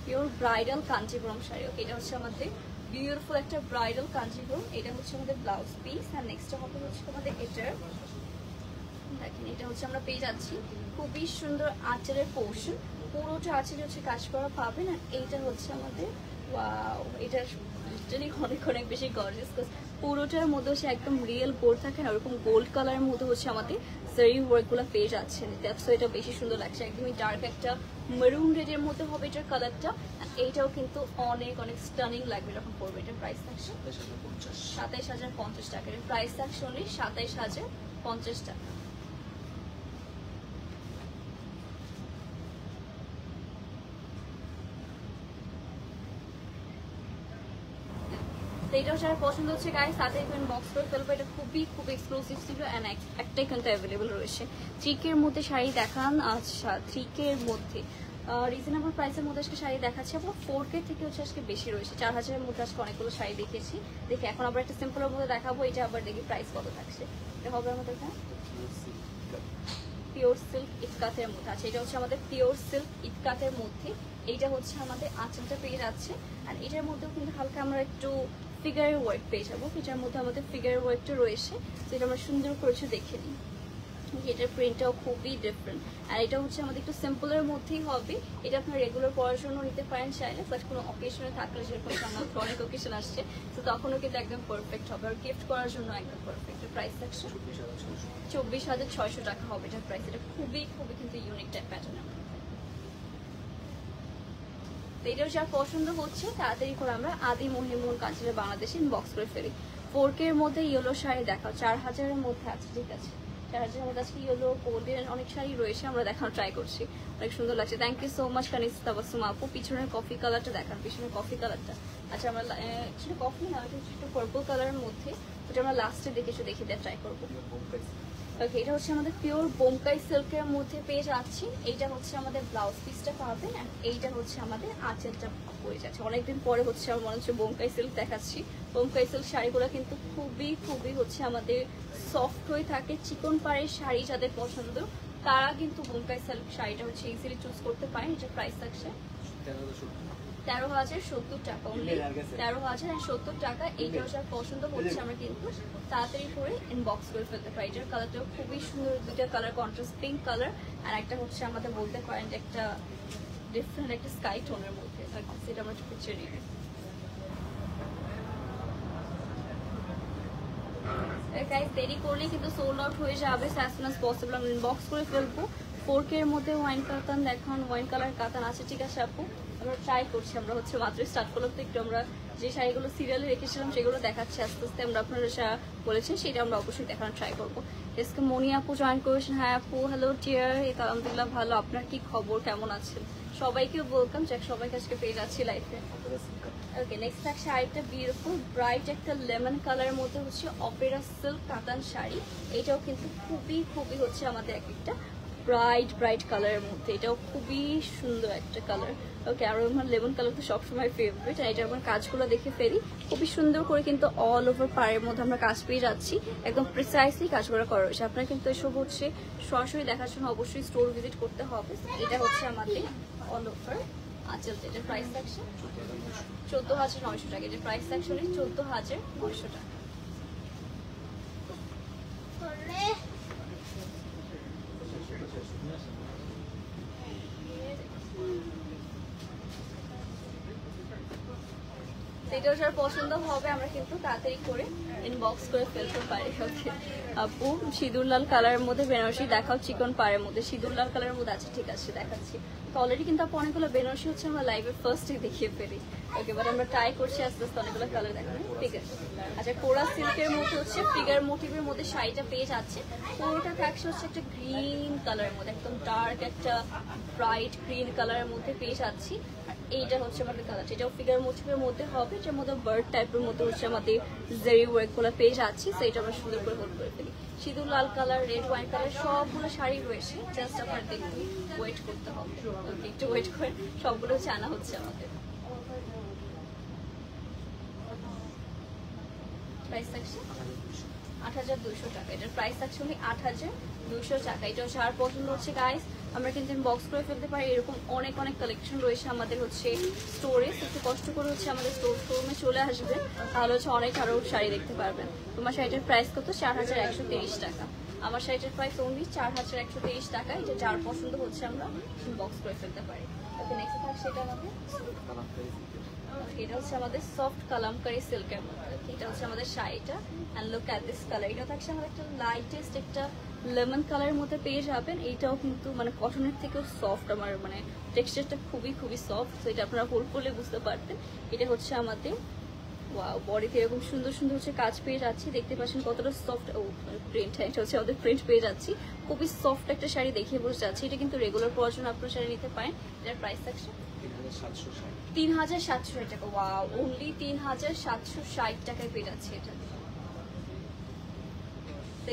পিওর ব্রাইডাল কাঞ্জিপুরম শাড়ি। ওকে, এটা হচ্ছে আমাদের বিউটিফুল একটা ব্রাইডাল কাঞ্জিপুরম। এটা হচ্ছে আমাদের ব্লাউজ পিস। আর নেক্সট হবে হচ্ছে আমাদের এটার দেখেন, এটা হচ্ছে আমরা পেয়ে যাচ্ছি খুবই সুন্দর আঁচলের পোর্শন, পুরোটা আঁচলে হচ্ছে কাজ করা পাবেন। আর এইটা হচ্ছে আমাদের ওয়াও, এটা অনেক বেশি গর্জিয়াস, পুরোটার মধ্যে হচ্ছে একদম রিয়েল গোল্ড থাকে না, ওরকম গোল্ড কালারের মধ্যে হচ্ছে আমাদের সারি ওয়ার্কগুলো পেয়ে যাচ্ছে। সো এটা বেশি সুন্দর লাগছে, একদমই ডার্ক একটা মেরুন রেডের মধ্যে হবে এটার কালারটা। এইটাও কিন্তু অনেক স্টানিং লাগবে যখন পড়বে। এটার প্রাইস থাকছে 27,050 টাকা। এর প্রাইস থাকছে অনলি 27,050 টাকা। এইটাও যারা পছন্দ হচ্ছে গাইস সাথে বক্স করে ফেলবো। এটা খুবই এক্সক্লুসিভ ছিল অ্যান্ড একটাই কিন্তু অ্যাভেলেবল রয়েছে। 3K এর মধ্যে শাড়ি দেখান। আচ্ছা, 3K এর মধ্যে রিজনেবল প্রাইসের মধ্যে আজকে শাড়ি দেখাচ্ছি। আবার 4K থেকে হচ্ছে আজকে বেশি রয়েছে। 4,000 এর মধ্যে আজকে অনেকগুলো শাড়ি দেখেছি। দেখি এখন আবার একটা সিম্পলের মধ্যে দেখাবো। এটা আবার দেখি প্রাইস কত থাকছে। এটা হবে আমাদের পিওর সিল্ক ইটকাতের মধ্যে আছে। এটা হচ্ছে আমাদের পিওর সিল্ক ইটকাতের মধ্যে। এইটা হচ্ছে আমাদের আঁচলটা পেয়ে যাচ্ছে। আর এটার মধ্যেও কিন্তু হালকা আমরা একটু ফিগার ওয়ার্ক পেয়ে যাবো। এটার মধ্যে আমাদের ফিগার ওয়ার্কটা রয়েছে, যেটা আমরা সুন্দর করেছে দেখে নিই। এটার প্রিন্টটাও খুবই ডিফারেন্ট। আর এটা হচ্ছে আমাদের একটু সিম্পলের মধ্যেই হবে। এটা আপনার রেগুলার পরার জন্য নিতে পারেন চাইলে, বাট কোনো অকেশনে থাকলে, যেরকম আমার অনেক অকেশন আসছে, তো তখনও কিন্তু একদম পারফেক্ট হবে। আর গিফট করার জন্য একদম পারফেক্ট। প্রাইস থাকছে 24,600 টাকা হবে এটার প্রাইস। এটা খুবই কিন্তু ইউনিক টাইপ প্যাটার্ন। এটাও যা পছন্দ হচ্ছে তাড়াতাড়ি করে আমরা আদি মহিমন কাঞ্জিরা বাংলাদেশে ইনবক্স করে ফেলি। 4K এর মধ্যে ইয়েলো শাড়ি দেখাও, 4,000 এর মধ্যে আছে। ঠিক আছে, 4,000 এর মধ্যে আজকে ইয়েলো গোল্ডেন অনেক শাড়ি রয়েছে, আমরা দেখানোর ট্রাই করছি। অনেক সুন্দর লাগছে। Thank you so much Kanis Tabassum আপু। পিছনের কফি কালারটা দেখান, পিছনের কফি কালারটা। আচ্ছা, আমরা একটু কফি না, এটা হচ্ছে একটু পার্পল কালারের মধ্যে, ওটা আমরা লাস্টে দেখে দেওয়ার ট্রাই করবো। ওকে, এটা হচ্ছে আমাদের পিওর বোমকাই সিল্কের মধ্যে পেয়ে যাচ্ছি। এইটা হচ্ছে আমাদের ব্লাউজ পিসটা পাবেন। আর এইটা হচ্ছে আমাদের আঁচলটা পড়ে যাচ্ছে। অনেকদিন পরে হচ্ছে আমার মনে হচ্ছে বোমকাই সিল্ক দেখাচ্ছি। বোমকাই সিল্ক শাড়িগুলো কিন্তু খুবই হচ্ছে আমাদের সফট হয়ে থাকে। চিকন পাড়ের শাড়ি যাদের পছন্দ তারা কিন্তু বোমকাই সিল্ক শাড়িটা হচ্ছে ইজিলি চুজ করতে পারেন। এটার প্রাইস থাকছে 13,070 টাকা, 13,070 টাকা। এইটাও যার পছন্দ হচ্ছে আমরা কিন্তু তাড়াতাড়ি করে ইনবক্স করে ফেলতে পারি। এটার কালারটাও খুবই সুন্দর, দুইটা কালার কন্ট্রাস্ট, পিঙ্ক কালার আর একটা হচ্ছে আমাদের বলতে পারেন যে একটা ডিফারেন্ট একটা স্কাই টোনের মধ্যে। সেটা আমরা একটু পিকচার নিই। গাইস, দেরি করলে কিন্তু সোল্ড আউট হয়ে যাবে। অ্যাজ সুন অ্যাজ পসিবল আমরা ইনবক্স করে ফেলবো। 4K এর মধ্যে ওয়াইন কাতান দেখান, ওয়াইন কালার কাতান আছে। ঠিক আছে আপু, আমরা ট্রাই করছি। আমরা হচ্ছে মাত্র স্টার্ট করলাম, তো একটু আমরা যে শাড়িগুলো সিরিয়ালে রেখেছিলাম সেগুলো দেখাচ্ছি আস্তে আস্তে। আমরা আপনারা যা বলেছেন সেটা আমরা অবশ্যই দেখানোর ট্রাই করবো। আজকে মনি আপু জয়েন করেছেন। হ্যাঁ আপু, হ্যালো টিয়ার, আলহামদুলিল্লাহ ভালো। আপনার কি খবর, কেমন আছেন? সবাইকে ওয়েলকাম, যাক সবাইকে আজকে পেয়ে যাচ্ছি লাইফে। ওকে, নেক্সট থাকছে আরেকটা বিউটিফুল ব্রাইট একটা লেমন কালারের মধ্যে হচ্ছে অপেরা সিল্ক কাতান শাড়ি। এটাও কিন্তু খুবই খুবই হচ্ছে আমাদের এক একটা ব্রাইট কালারের মধ্যে, এটাও খুবই সুন্দর একটা কালার। ওকে, আর আমার লেমন কালার তো সবসময় ফেভারিট। আর এটা আমার কাজগুলো দেখে ফেলি, খুবই সুন্দর করে কিন্তু অল ওভার পাড়ের মধ্যে আমরা কাজ পেয়ে যাচ্ছি, একদম প্রিসাইসলি কাজগুলো করা রয়েছে। আপনারা কিন্তু এসব হচ্ছে সরাসরি দেখার জন্য অবশ্যই স্টোর ভিজিট করতে হবে। এটা হচ্ছে আমাদের অল ওভার আঁচল, যেটা প্রাইস থাকছে 14,900 টাকা। এটা প্রাইস থাকছে 14,900 টাকা। এটাও যার পছন্দ হবে আমরা কিন্তু তাড়াতাড়ি করে ইনবক্স করে ফেলতে পারি। ওকে আপু, সিঁদুর লাল কালারের মধ্যে বেনারসি দেখাও, চিকন পাড়ের মধ্যে সিঁদুর লাল কালারের মধ্যে আছে, ঠিক আছে দেখাচ্ছি। তো অলরেডি কিন্তু আপু অনেকগুলো বেনারসি হচ্ছে আমরা লাইভের ফার্স্টে দেখিয়ে ফেলি। ওকে, বাট আমরা ট্রাই করছি আস্তে আস্তে অনেকগুলো কালার দেখানো। ঠিক আছে, আচ্ছা কোরা সিল্কের মধ্যে হচ্ছে ফিগার মোটিভের মধ্যে শাড়িটা পেয়ে যাচ্ছে। পুরোটা থাকছে হচ্ছে একটা গ্রিন কালারের মধ্যে, একদম ডার্ক একটা ব্রাইট গ্রিন কালারের মধ্যে পেয়ে যাচ্ছি। এইটা হচ্ছে আমাদের কালার, এটাও ফিগার মোটিভের মধ্যে হবে, যেটার মধ্যে বার্ড টাইপের মধ্যে হচ্ছে আমাদের জেরি ওয়ার্কগুলো পেয়ে যাচ্ছি। তো এটা আমরা সুন্দর করে হোল্ড করে ফেলি। সিঁদুর লাল কালার, রেড ওয়াইন কালার সবগুলো শাড়ি রয়েছে, জাস্ট আপনার একটু ওয়েট করতে হবে। একটু ওয়েট করে সবগুলো হচ্ছে আনা হচ্ছে আমাদের। প্রাইস থাকছে 8,200 টাকা। এটার প্রাইস থাকছে 8,200 টাকা। এটা হচ্ছে আর পছন্দ হচ্ছে গাইস আমরা কিন্তু বক্স করে ফেলতে পারি। এরকম অনেক কালেকশন রয়েছে আমাদের হচ্ছে স্টোরে। একটু কষ্ট করে হচ্ছে আমাদের শোরুমে চলে আসবে, তাহলে হচ্ছে অনেক আরো শাড়ি দেখতে পারবেন। তোমার শাড়িটার প্রাইস কত? 4,130 টাকা। আমার শাড়িটার প্রাইস অনলি 4,130 টাকা। এটা যার পছন্দ হচ্ছে আমরা বক্স করে ফেলতে পারি। ওকে, নেক্সট থাকছে এটা আমাদের, এটা হচ্ছে আমাদের সফট কালামকারি সিল্কের মধ্যে। এটা হচ্ছে আমাদের শাড়িটা, and look at this colour. এটা থাকছে আমাদের একটা লাইটেস্ট একটা লেমন কালারের মধ্যে পেয়ে যাবেন। এইটাও কিন্তু মানে কটনের থেকেও সফট, আমার মানে টেক্সচারটা খুবই সফট। তো এটা আপনারা হোল্ড করলে বুঝতে পারতেন। এটা হচ্ছে আমাদের ওয়াও, বডিতে এরকম সুন্দর হচ্ছে কাজ পেয়ে যাচ্ছি, দেখতে পাচ্ছেন কতটা সফট। ও প্রিন্ট, এটা হচ্ছে আমাদের প্রিন্ট পেয়ে যাচ্ছি। খুবই সফট একটা শাড়ি দেখিয়ে বসে যাচ্ছে। এটা কিন্তু রেগুলার পরার জন্য আপনারা শাড়ি নিতে পারেন। এটার প্রাইস থাকছে 3,760 টাকা। ওয়াও, অনলি 3,760 টাকায় পেয়ে যাচ্ছে এটা।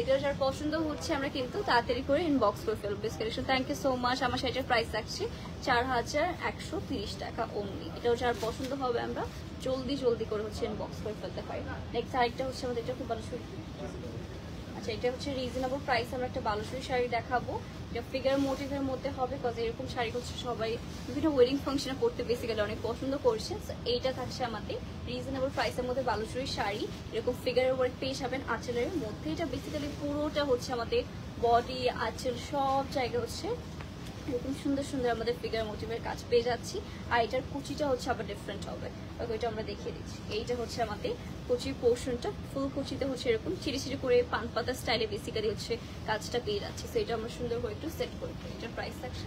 এটা যার পছন্দ হচ্ছে আমরা কিন্তু তাড়াতাড়ি করে ইনবক্স করে ফেলবো। Collection, thank you so much. আমার শাড়িটার প্রাইস থাকছে 4,130 টাকা অনলি। এটাও যার পছন্দ হবে আমরা জলদি করে হচ্ছে ইনবক্স করে ফেলতে পারি। নেক্সট আরেকটা হচ্ছে আমাদের এটা খুব বালুচরি। আচ্ছা, এটা হচ্ছে রিজনেবল প্রাইস আমরা একটা বালুচরি শাড়ি দেখাবো। এটা ফিগার মোটিভের মধ্যে হবে, কজ এরকম শাড়ি হচ্ছে সবাই বিভিন্ন ওয়েডিং ফাংশনে পড়তে বেসিক্যালি অনেক পছন্দ করছে। এইটা থাকছে আমাদের রিজনেবল প্রাইসের মধ্যে বালুচরি শাড়ি। এরকম ফিগারের ওয়ার্ক পেয়ে যাবেন আঁচলের মধ্যে। এটা বেসিক্যালি পুরোটা হচ্ছে আমাদের বডি আঁচল সব জায়গায় হচ্ছে এরকম সুন্দর আমাদের ফিগার মোটিভের কাজ পেয়ে যাচ্ছি। আর এটার কুচিটা হচ্ছে আবার ডিফারেন্ট হবে, ওইটা আমরা দেখিয়ে দিচ্ছি। এইটা হচ্ছে আমাদের কুচির পোর্শনটা, ফুল কুচিতে হচ্ছে এরকম চিরি করে পান পাতা স্টাইলে বেসিক্যালি হচ্ছে কাজটা পেয়ে যাচ্ছে। তো এটা আমরা সুন্দর করে একটু সেট করে দিই। এটার প্রাইস থাকছে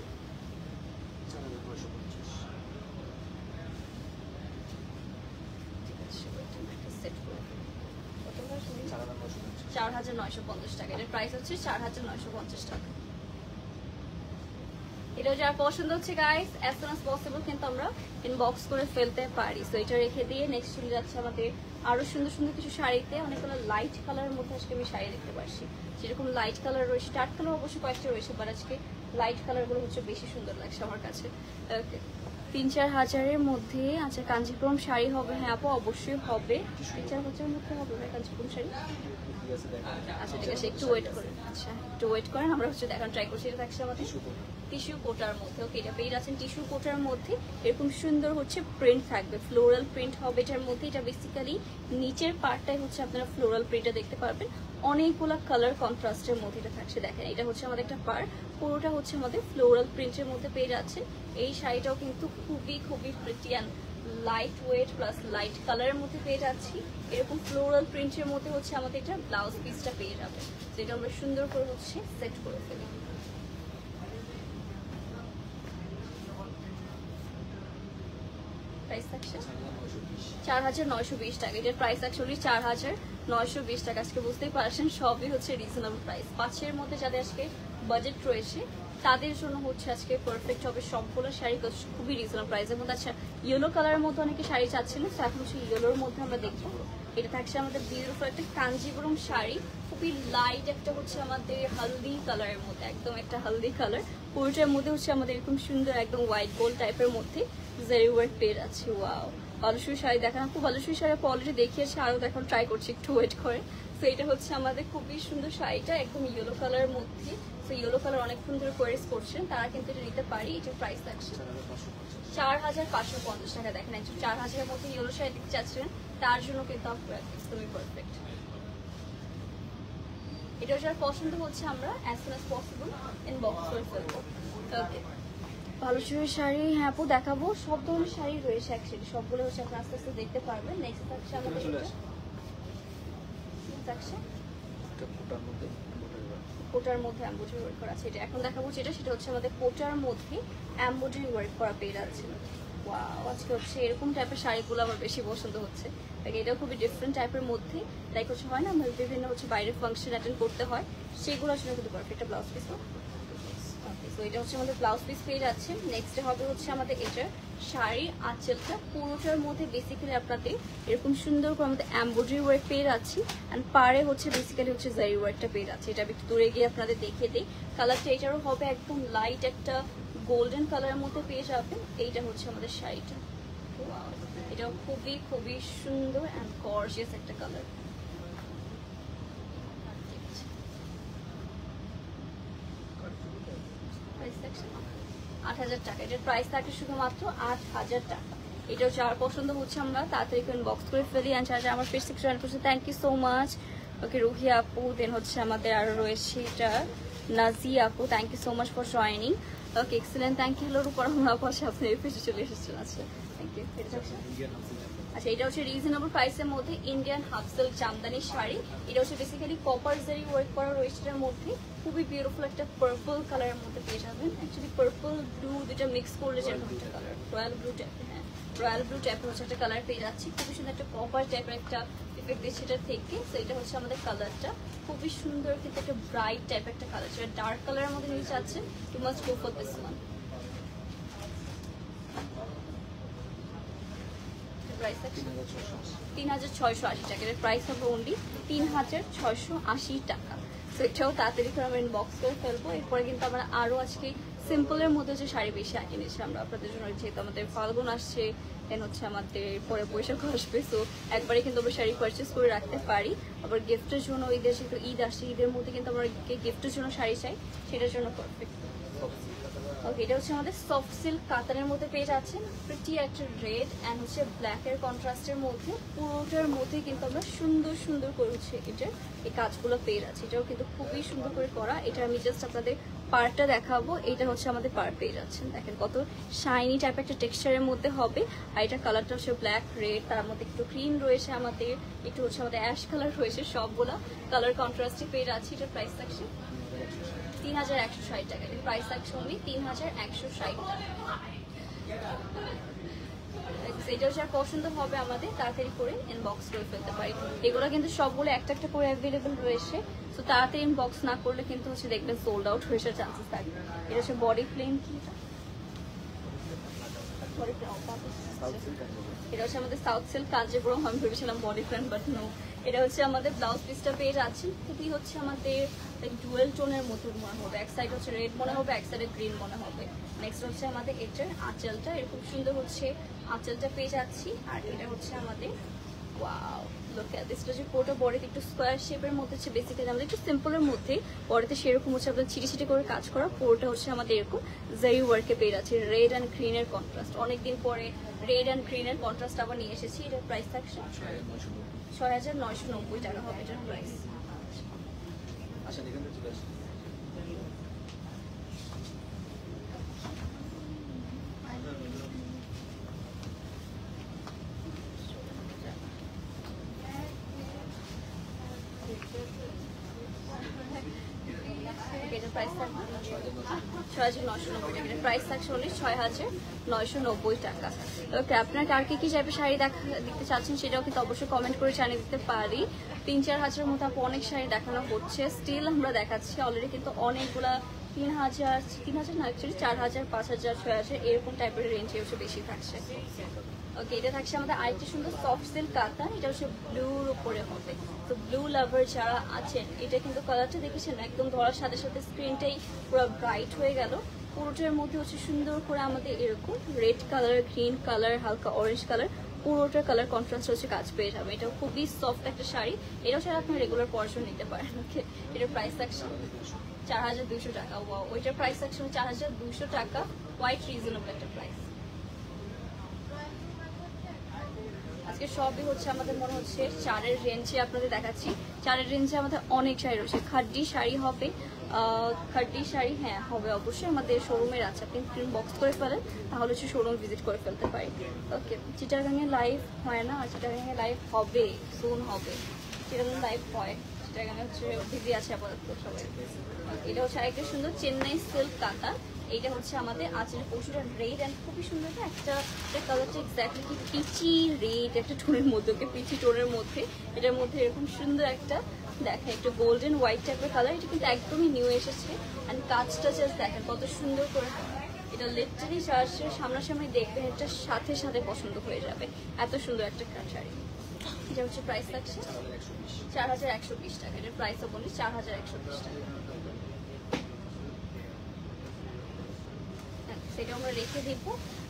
4,950 টাকা। এটার প্রাইস হচ্ছে 4,950 টাকা। এটা যার পছন্দ হচ্ছে guys as soon as possible কিন্তু আমরা ইনবক্স করে ফেলতে পারি। সো এটা রেখে দিয়ে নেক্সট চলে যাচ্ছে আমাদের আরো সুন্দর কিছু শাড়িতে। অনেকগুলো লাইট কালারের মধ্যে আজকে আমি শাড়ি দেখতে পাচ্ছি, যেরকম লাইট কালার রয়েছে, ডার্ক কালার অবশ্যই কয়েকটা রয়েছে, বাট আজকে লাইট কালারগুলো হচ্ছে বেশি সুন্দর লাগছে আমার কাছে। 3-4 হাজারের মধ্যে আচ্ছা কাঞ্জিপুরম শাড়ি হবে? হ্যাঁ আপু অবশ্যই হবে, 3-4 হাজারের মধ্যে হবে ভাই কাঞ্জিপুরম শাড়ি। আচ্ছা ঠিক আছে, একটু ওয়েট করেন। আচ্ছা একটু ওয়েট করেন, আমরা হচ্ছে দেখান ট্রাই করছি। এটা থাকছে আমাদের টিস্যু কোটার মধ্যে। ওকে, এটা পেয়ে যাচ্ছেন টিস্যু কোটার মধ্যে। এরকম সুন্দর হচ্ছে প্রিন্ট থাকবে, ফ্লোরাল প্রিন্ট হবে এটার মধ্যে। এটা বেসিক্যালি নিচের পার্টটাই হচ্ছে আপনারা ফ্লোরাল প্রিন্টটা দেখতে পারবেন, অনেকগুলো কালার কন্ট্রাস্টের মধ্যে এটা থাকছে। দেখেন এটা হচ্ছে আমাদের একটা পার, পুরোটা হচ্ছে আমাদের ফ্লোরাল প্রিন্টের মধ্যে পেয়ে যাচ্ছেন। এই শাড়িটাও কিন্তু খুবই pretty and light weight plus light কালারের মধ্যে পেয়ে যাচ্ছি। এরকম ফ্লোরাল প্রিন্টের মধ্যে হচ্ছে আমাদের এটা ব্লাউজ পিসটা পেয়ে যাবে, যেটা আমরা সুন্দর করে হচ্ছে সেট করে ফেলি। প্রাইস থাকছে 4,920 টাকা। এটার প্রাইস অ্যাকচুয়ালি 4,920 টাকা। আজকে বুঝতেই পারছেন সবই হচ্ছে রিজনেবল প্রাইস। 5-এর মধ্যে যাদের আজকে বাজেট রয়েছে তাদের জন্য হচ্ছে আজকে পারফেক্ট হবে সবগুলো শাড়ি খুবই রিজনেবল প্রাইসের মধ্যে। আচ্ছা, ইয়েলো কালারের মধ্যে অনেকে শাড়ি চাচ্ছিলেন, তো এখন হচ্ছে ইয়েলোর মধ্যে আমরা দেখবো। এটা থাকছে আমাদের বিউটিফুল একটা কাঞ্জিবরম শাড়ি, খুবই লাইট একটা হচ্ছে আমাদের হলদি কালারের মধ্যে, একদম একটা হলদি কালার। পুরোটার মধ্যে হচ্ছে আমাদের এরকম সুন্দর একদম হোয়াইট গোল্ড টাইপের মধ্যে জারি ওয়ার্ক পেয়ে আছে। ওয়াও, বালুচরী শাড়ি দেখানো, খুব বালুচরী শাড়ি অলরেডি দেখিয়েছে, আরও দেখানো ট্রাই করছি, একটু ওয়েট করে। তো এটা হচ্ছে আমাদের খুবই সুন্দর শাড়িটা, একদম ইয়েলো কালারের মধ্যে। তো ইয়েলো কালার অনেকক্ষণ ধরে কোয়ারিজ করছেন, তারা কিন্তু এটা নিতে পারি। এটার প্রাইস থাকছে 4550 টাকা। দেখেন, একজন 4000-এর মধ্যে ইয়েলো শাড়ি দিতে চাচ্ছেন, তার জন্য কিন্তু একদমই পারফেক্ট। এটা যার পছন্দ হচ্ছে আমরা as soon as possible inbox করে ফেলবো। ওকে, বালুচরী শাড়ি হ্যাঁ আপু দেখাবো, সব ধরনের শাড়ি রয়েছে অ্যাকচুয়ালি, সবগুলো হচ্ছে আপনি আস্তে আস্তে দেখতে পারবেন। নেক্সট থাকছে আমাদের কোটার মধ্যে এমব্রয়ডারি ওয়ার্ক করা আছে। এটা এখন দেখাবো যেটা, সেটা হচ্ছে আমাদের কোটার মধ্যে এমব্রয়ডারি ওয়ার্ক করা পেয়ে যাচ্ছে। ওয়াও, আজকে হচ্ছে এরকম টাইপের শাড়িগুলো আমার বেশি পছন্দ হচ্ছে। এটাও খুবই ডিফারেন্ট টাইপের মধ্যে, লাইক হচ্ছে হয় না আমাদের বিভিন্ন হচ্ছে বাইরের ফাংশন অ্যাটেন্ড করতে হয়, সেগুলোর জন্য কিন্তু পারফেক্ট একটা ব্লাউজ পিস। তো এটা হচ্ছে আমাদের ব্লাউজ পিস পেয়ে যাচ্ছে। নেক্সট হবে হচ্ছে আমাদের এটার শাড়ির আঁচলটা, পুরোটার মধ্যে বেসিক্যালি আপনাদের এরকম সুন্দর করে আমাদের এমব্রয়ডারি ওয়ার্ক পেয়ে যাচ্ছি, অ্যান্ড পারে হচ্ছে বেসিক্যালি হচ্ছে জারি ওয়ার্কটা পেয়ে যাচ্ছে। এটা একটু দূরে গিয়ে আপনাদের দেখিয়ে দিই। কালারটা এটারও হবে একদম লাইট একটা গোল্ডেন কালারের মধ্যে পেয়ে যাবেন। এইটা হচ্ছে আমাদের শাড়িটা, এটাও খুবই খুবই সুন্দর অ্যান্ড গর্জিয়াস একটা কালার। 8000 টাকা, এটার প্রাইস থাকে শুধুমাত্র 8000 টাকা। এটাও যার পছন্দ হচ্ছে আমরা তাড়াতাড়ি বক্স করে ফেলি। অ্যান্ড যারা আমার পেজ থেকে জয়েন করছে, thank you so much. Okay, Ruhi আপু, দেন হচ্ছে আমাদের আরও রয়েছে এটা নাজি আপু, thank you so much for joining. Okay, excellent, thank you. হলোর উপর আমার পাশে আপনি এই পেজে চলে এসেছেন। আচ্ছা, থ্যাংক ইউ। আচ্ছা, এটা হচ্ছে রিজনেবল প্রাইসের মধ্যে Indian half silk Jamdani sari. এটা হচ্ছে বেসিক্যালি কপার জারি ওয়ার্ক করা রয়েছে এটার মধ্যে, খুবই বিউটিফুল একটা পার্পল কালারের মধ্যে পেয়ে যাবেন। অ্যাকচুয়ালি পার্পল ব্লু দুটা মিক্স করলে যেরকম একটা কালার, রয়্যাল ব্লু টাইপ, হ্যাঁ রয়্যাল ব্লু টাইপের হচ্ছে একটা কালার পেয়ে যাচ্ছি। খুবই সুন্দর একটা কপার টাইপের একটা ইফেক্ট দিচ্ছে এটা থেকে। তো এটা হচ্ছে আমাদের কালারটা, খুবই সুন্দর কিন্তু একটা ব্রাইট টাইপের একটা কালার। যেটা ডার্ক কালারের মধ্যে নিয়ে চাচ্ছেন, you must go for this one. Price 3680 টাকা। এর প্রাইস হবে অনলি 3680 টাকা। তো এটাও তাড়াতাড়ি করে আমরা ইনবক্স করে ফেলবো। এরপরে কিন্তু আমরা আরও আজকে সিম্পলের মধ্যে যে শাড়ি বেশি এনেছি আমরা আপনাদের জন্য, যেহেতু আমাদের ফাল্গুন আসছে, দেন হচ্ছে আমাদের পরে বৈশাখ আসবে, সো একবারে কিন্তু আমরা শাড়ি পারচেস করে রাখতে পারি। আবার গিফটের জন্য ঈদের যেহেতু ঈদ আসছে, ঈদের মধ্যে কিন্তু আমরা গিফটের জন্য শাড়ি চাই, সেটার জন্য পারফেক্ট। ওকে, এটা হচ্ছে আমাদের সফট সিল্ক কাতানের মধ্যে পেয়ে যাচ্ছেন, প্রিটি একটা রেড অ্যান্ড হচ্ছে ব্ল্যাকের কন্ট্রাস্টের মধ্যে। পুরোটার মধ্যে কিন্তু আমরা সুন্দর সুন্দর করে হচ্ছে এটার এই কাজগুলো পেয়ে যাচ্ছি। এটাও কিন্তু খুবই সুন্দর করে করা। এটা আমি জাস্ট আপনাদের পার্টটা দেখাবো। এটা হচ্ছে আমাদের পার্ট পেয়ে যাচ্ছেন, দেখেন কত শাইনি টাইপ একটা টেক্সচারের মধ্যে হবে। আর এটা কালারটা হচ্ছে ব্ল্যাক রেড, তার মধ্যে একটু ক্রিম রয়েছে আমাদের, একটু হচ্ছে আমাদের অ্যাশ কালার রয়েছে, সবগুলা কালার কন্ট্রাস্টে পেয়ে যাচ্ছি। এটার প্রাইস থাকছে 3160 টাকা। এর প্রাইস থাকছে অনলি 3160 টাকা। এটা যার পছন্দ হবে আমাদের তাড়াতাড়ি করে ইনবক্স করে ফেলতে পারি। এগুলো কিন্তু সবগুলো একটা একটা করে অ্যাভেলেবেল রয়েছে, তো তাড়াতাড়ি ইনবক্স না করলে কিন্তু হচ্ছে দেখবেন সোল্ড আউট হয়ে যাওয়ার চান্সেস থাকবে। এটা হচ্ছে বডি প্লেন, কি এটা হচ্ছে আমাদের সাউথ সিল্ক কাঞ্জিপুরম। আমি ভেবেছিলাম বডি ফ্রেন্ড, বাট নো। এটা হচ্ছে আমাদের ব্লাউজ পিসটা পেয়ে যাচ্ছি, খুবই হচ্ছে আমাদের ডুয়েল টোনের মতো মনে হবে। এক সাইড হচ্ছে রেড মনে হবে, এক সাইডে গ্রিন মনে হবে। নেক্সট হচ্ছে আমাদের এটার আঁচলটা, এরকম সুন্দর হচ্ছে আঁচলটা পেয়ে যাচ্ছি। আর এটা হচ্ছে আমাদের ওয়াও, লুক এট দিস। এটা যে পুরোটা বডিতে একটু স্কোয়ার শেপের মধ্যে হচ্ছে, বেসিক্যালি আমাদের একটু সিম্পলের মধ্যে বডিতে সেরকম হচ্ছে আপনাদের ছিটি ছিটি করে কাজ করা। পুরোটা হচ্ছে আমাদের এরকম জারি ওয়ার্কে পেয়ে যাচ্ছে, রেড অ্যান্ড গ্রিনের কন্ট্রাস্ট। অনেকদিন পরে রেড অ্যান্ড গ্রিনের কন্ট্রাস্ট আবার নিয়ে এসেছি। এটার প্রাইস থাকছে 6990 টাকা হবে এটার প্রাইস। আচ্ছা, দেখেন চলে আসে প্রাইস থাকবে 6990 টাকা। প্রাইস থাকছে অনলি 6990 টাকা। ওকে, আপনার কার কি টাইপের শাড়ি দেখতে চাচ্ছেন সেটাও কিন্তু অবশ্যই কমেন্ট করে জানিয়ে দিতে পারি। 3-4 হাজারের মতো অনেক শাড়ি দেখানো হচ্ছে, স্টিল আমরা দেখাচ্ছি। অলরেডি কিন্তু অনেকগুলা 3000 না, অ্যাকচুয়ালি 4000, 5000, 6000 এরকম টাইপের রেঞ্জে হচ্ছে বেশি থাকছে। ওকে, এটা থাকছে আমাদের আরেকটা সুন্দর সফট সিল্ক কাতান, এটা হচ্ছে ব্লুর উপরে হবে। তো ব্লু লাভার যারা আছেন, এটা কিন্তু কালারটা দেখেছেন একদম ধরার সাথে সাথে স্ক্রিনটাই পুরো ব্রাইট হয়ে গেল। পুরোটার মধ্যে হচ্ছে সুন্দর করে আমাদের এরকম রেড কালার, গ্রিন কালার, হালকা অরেঞ্জ কালার, পুরোটা কালার কন্ট্রাস্ট হচ্ছে কাজ পেয়ে যাবে। এটা খুবই সফট একটা শাড়ি, এটাও ছাড়া আপনি রেগুলার পড়াশোনা নিতে পারেন। ওকে, এটার প্রাইস থাকছে 4200 টাকা। ওয়াও, ওইটার প্রাইস থাকছে 4200 টাকা, কোয়াইট রিজনেবল একটা প্রাইস। আজকে সবই হচ্ছে আমাদের মনে হচ্ছে 4-এর রেঞ্জে আপনাদের দেখাচ্ছি। 4-এর রেঞ্জে আমাদের অনেক শাড়ি রয়েছে। খাড্ডি শাড়ি হবে, খাড্ডি শাড়ি হ্যাঁ হবে অবশ্যই, আমাদের শোরুমের আছে। আপনি প্রিন্ট বক্স করে ফেলেন, তাহলে হচ্ছে শোরুম ভিজিট করে ফেলতে পারি। ওকে, চিটাগাংয়ে লাইভ হয় না, আর চিটাগাংয়ে লাইভ হবে, সুন হবে। চিটাগাং লাইভ হয়, চিটাগাংয়ে হচ্ছে বিজি আছে আপাতত সবাই। এটা হচ্ছে আরেকটা সুন্দর চেন্নাই সিল্ক কাতান। এইটা হচ্ছে আমাদের আঁচলের পশুটা রেড অ্যান্ড খুবই সুন্দর একটা কালারটা এক্স্যাক্টলি কি পিচি রেড একটা টোনের মধ্যে, ওকে পিচি টোনের মধ্যে, এটার মধ্যে এরকম সুন্দর একটা দেখেন একটু গোল্ডেন হোয়াইট টাইপের কালার। এটা কিন্তু একদমই নিউ এসেছে অ্যান্ড কাজটা জাস্ট দেখেন কত সুন্দর করে। এটা লিটারালি সামনাসামনি দেখবেন, এটা সাথে সাথে পছন্দ হয়ে যাবে, এত সুন্দর একটা শাড়ি। এটা হচ্ছে প্রাইস থাকছে 4120 টাকা। এটার প্রাইসও বলি 4120 টাকা। সেটা আমরা রেখে দিব।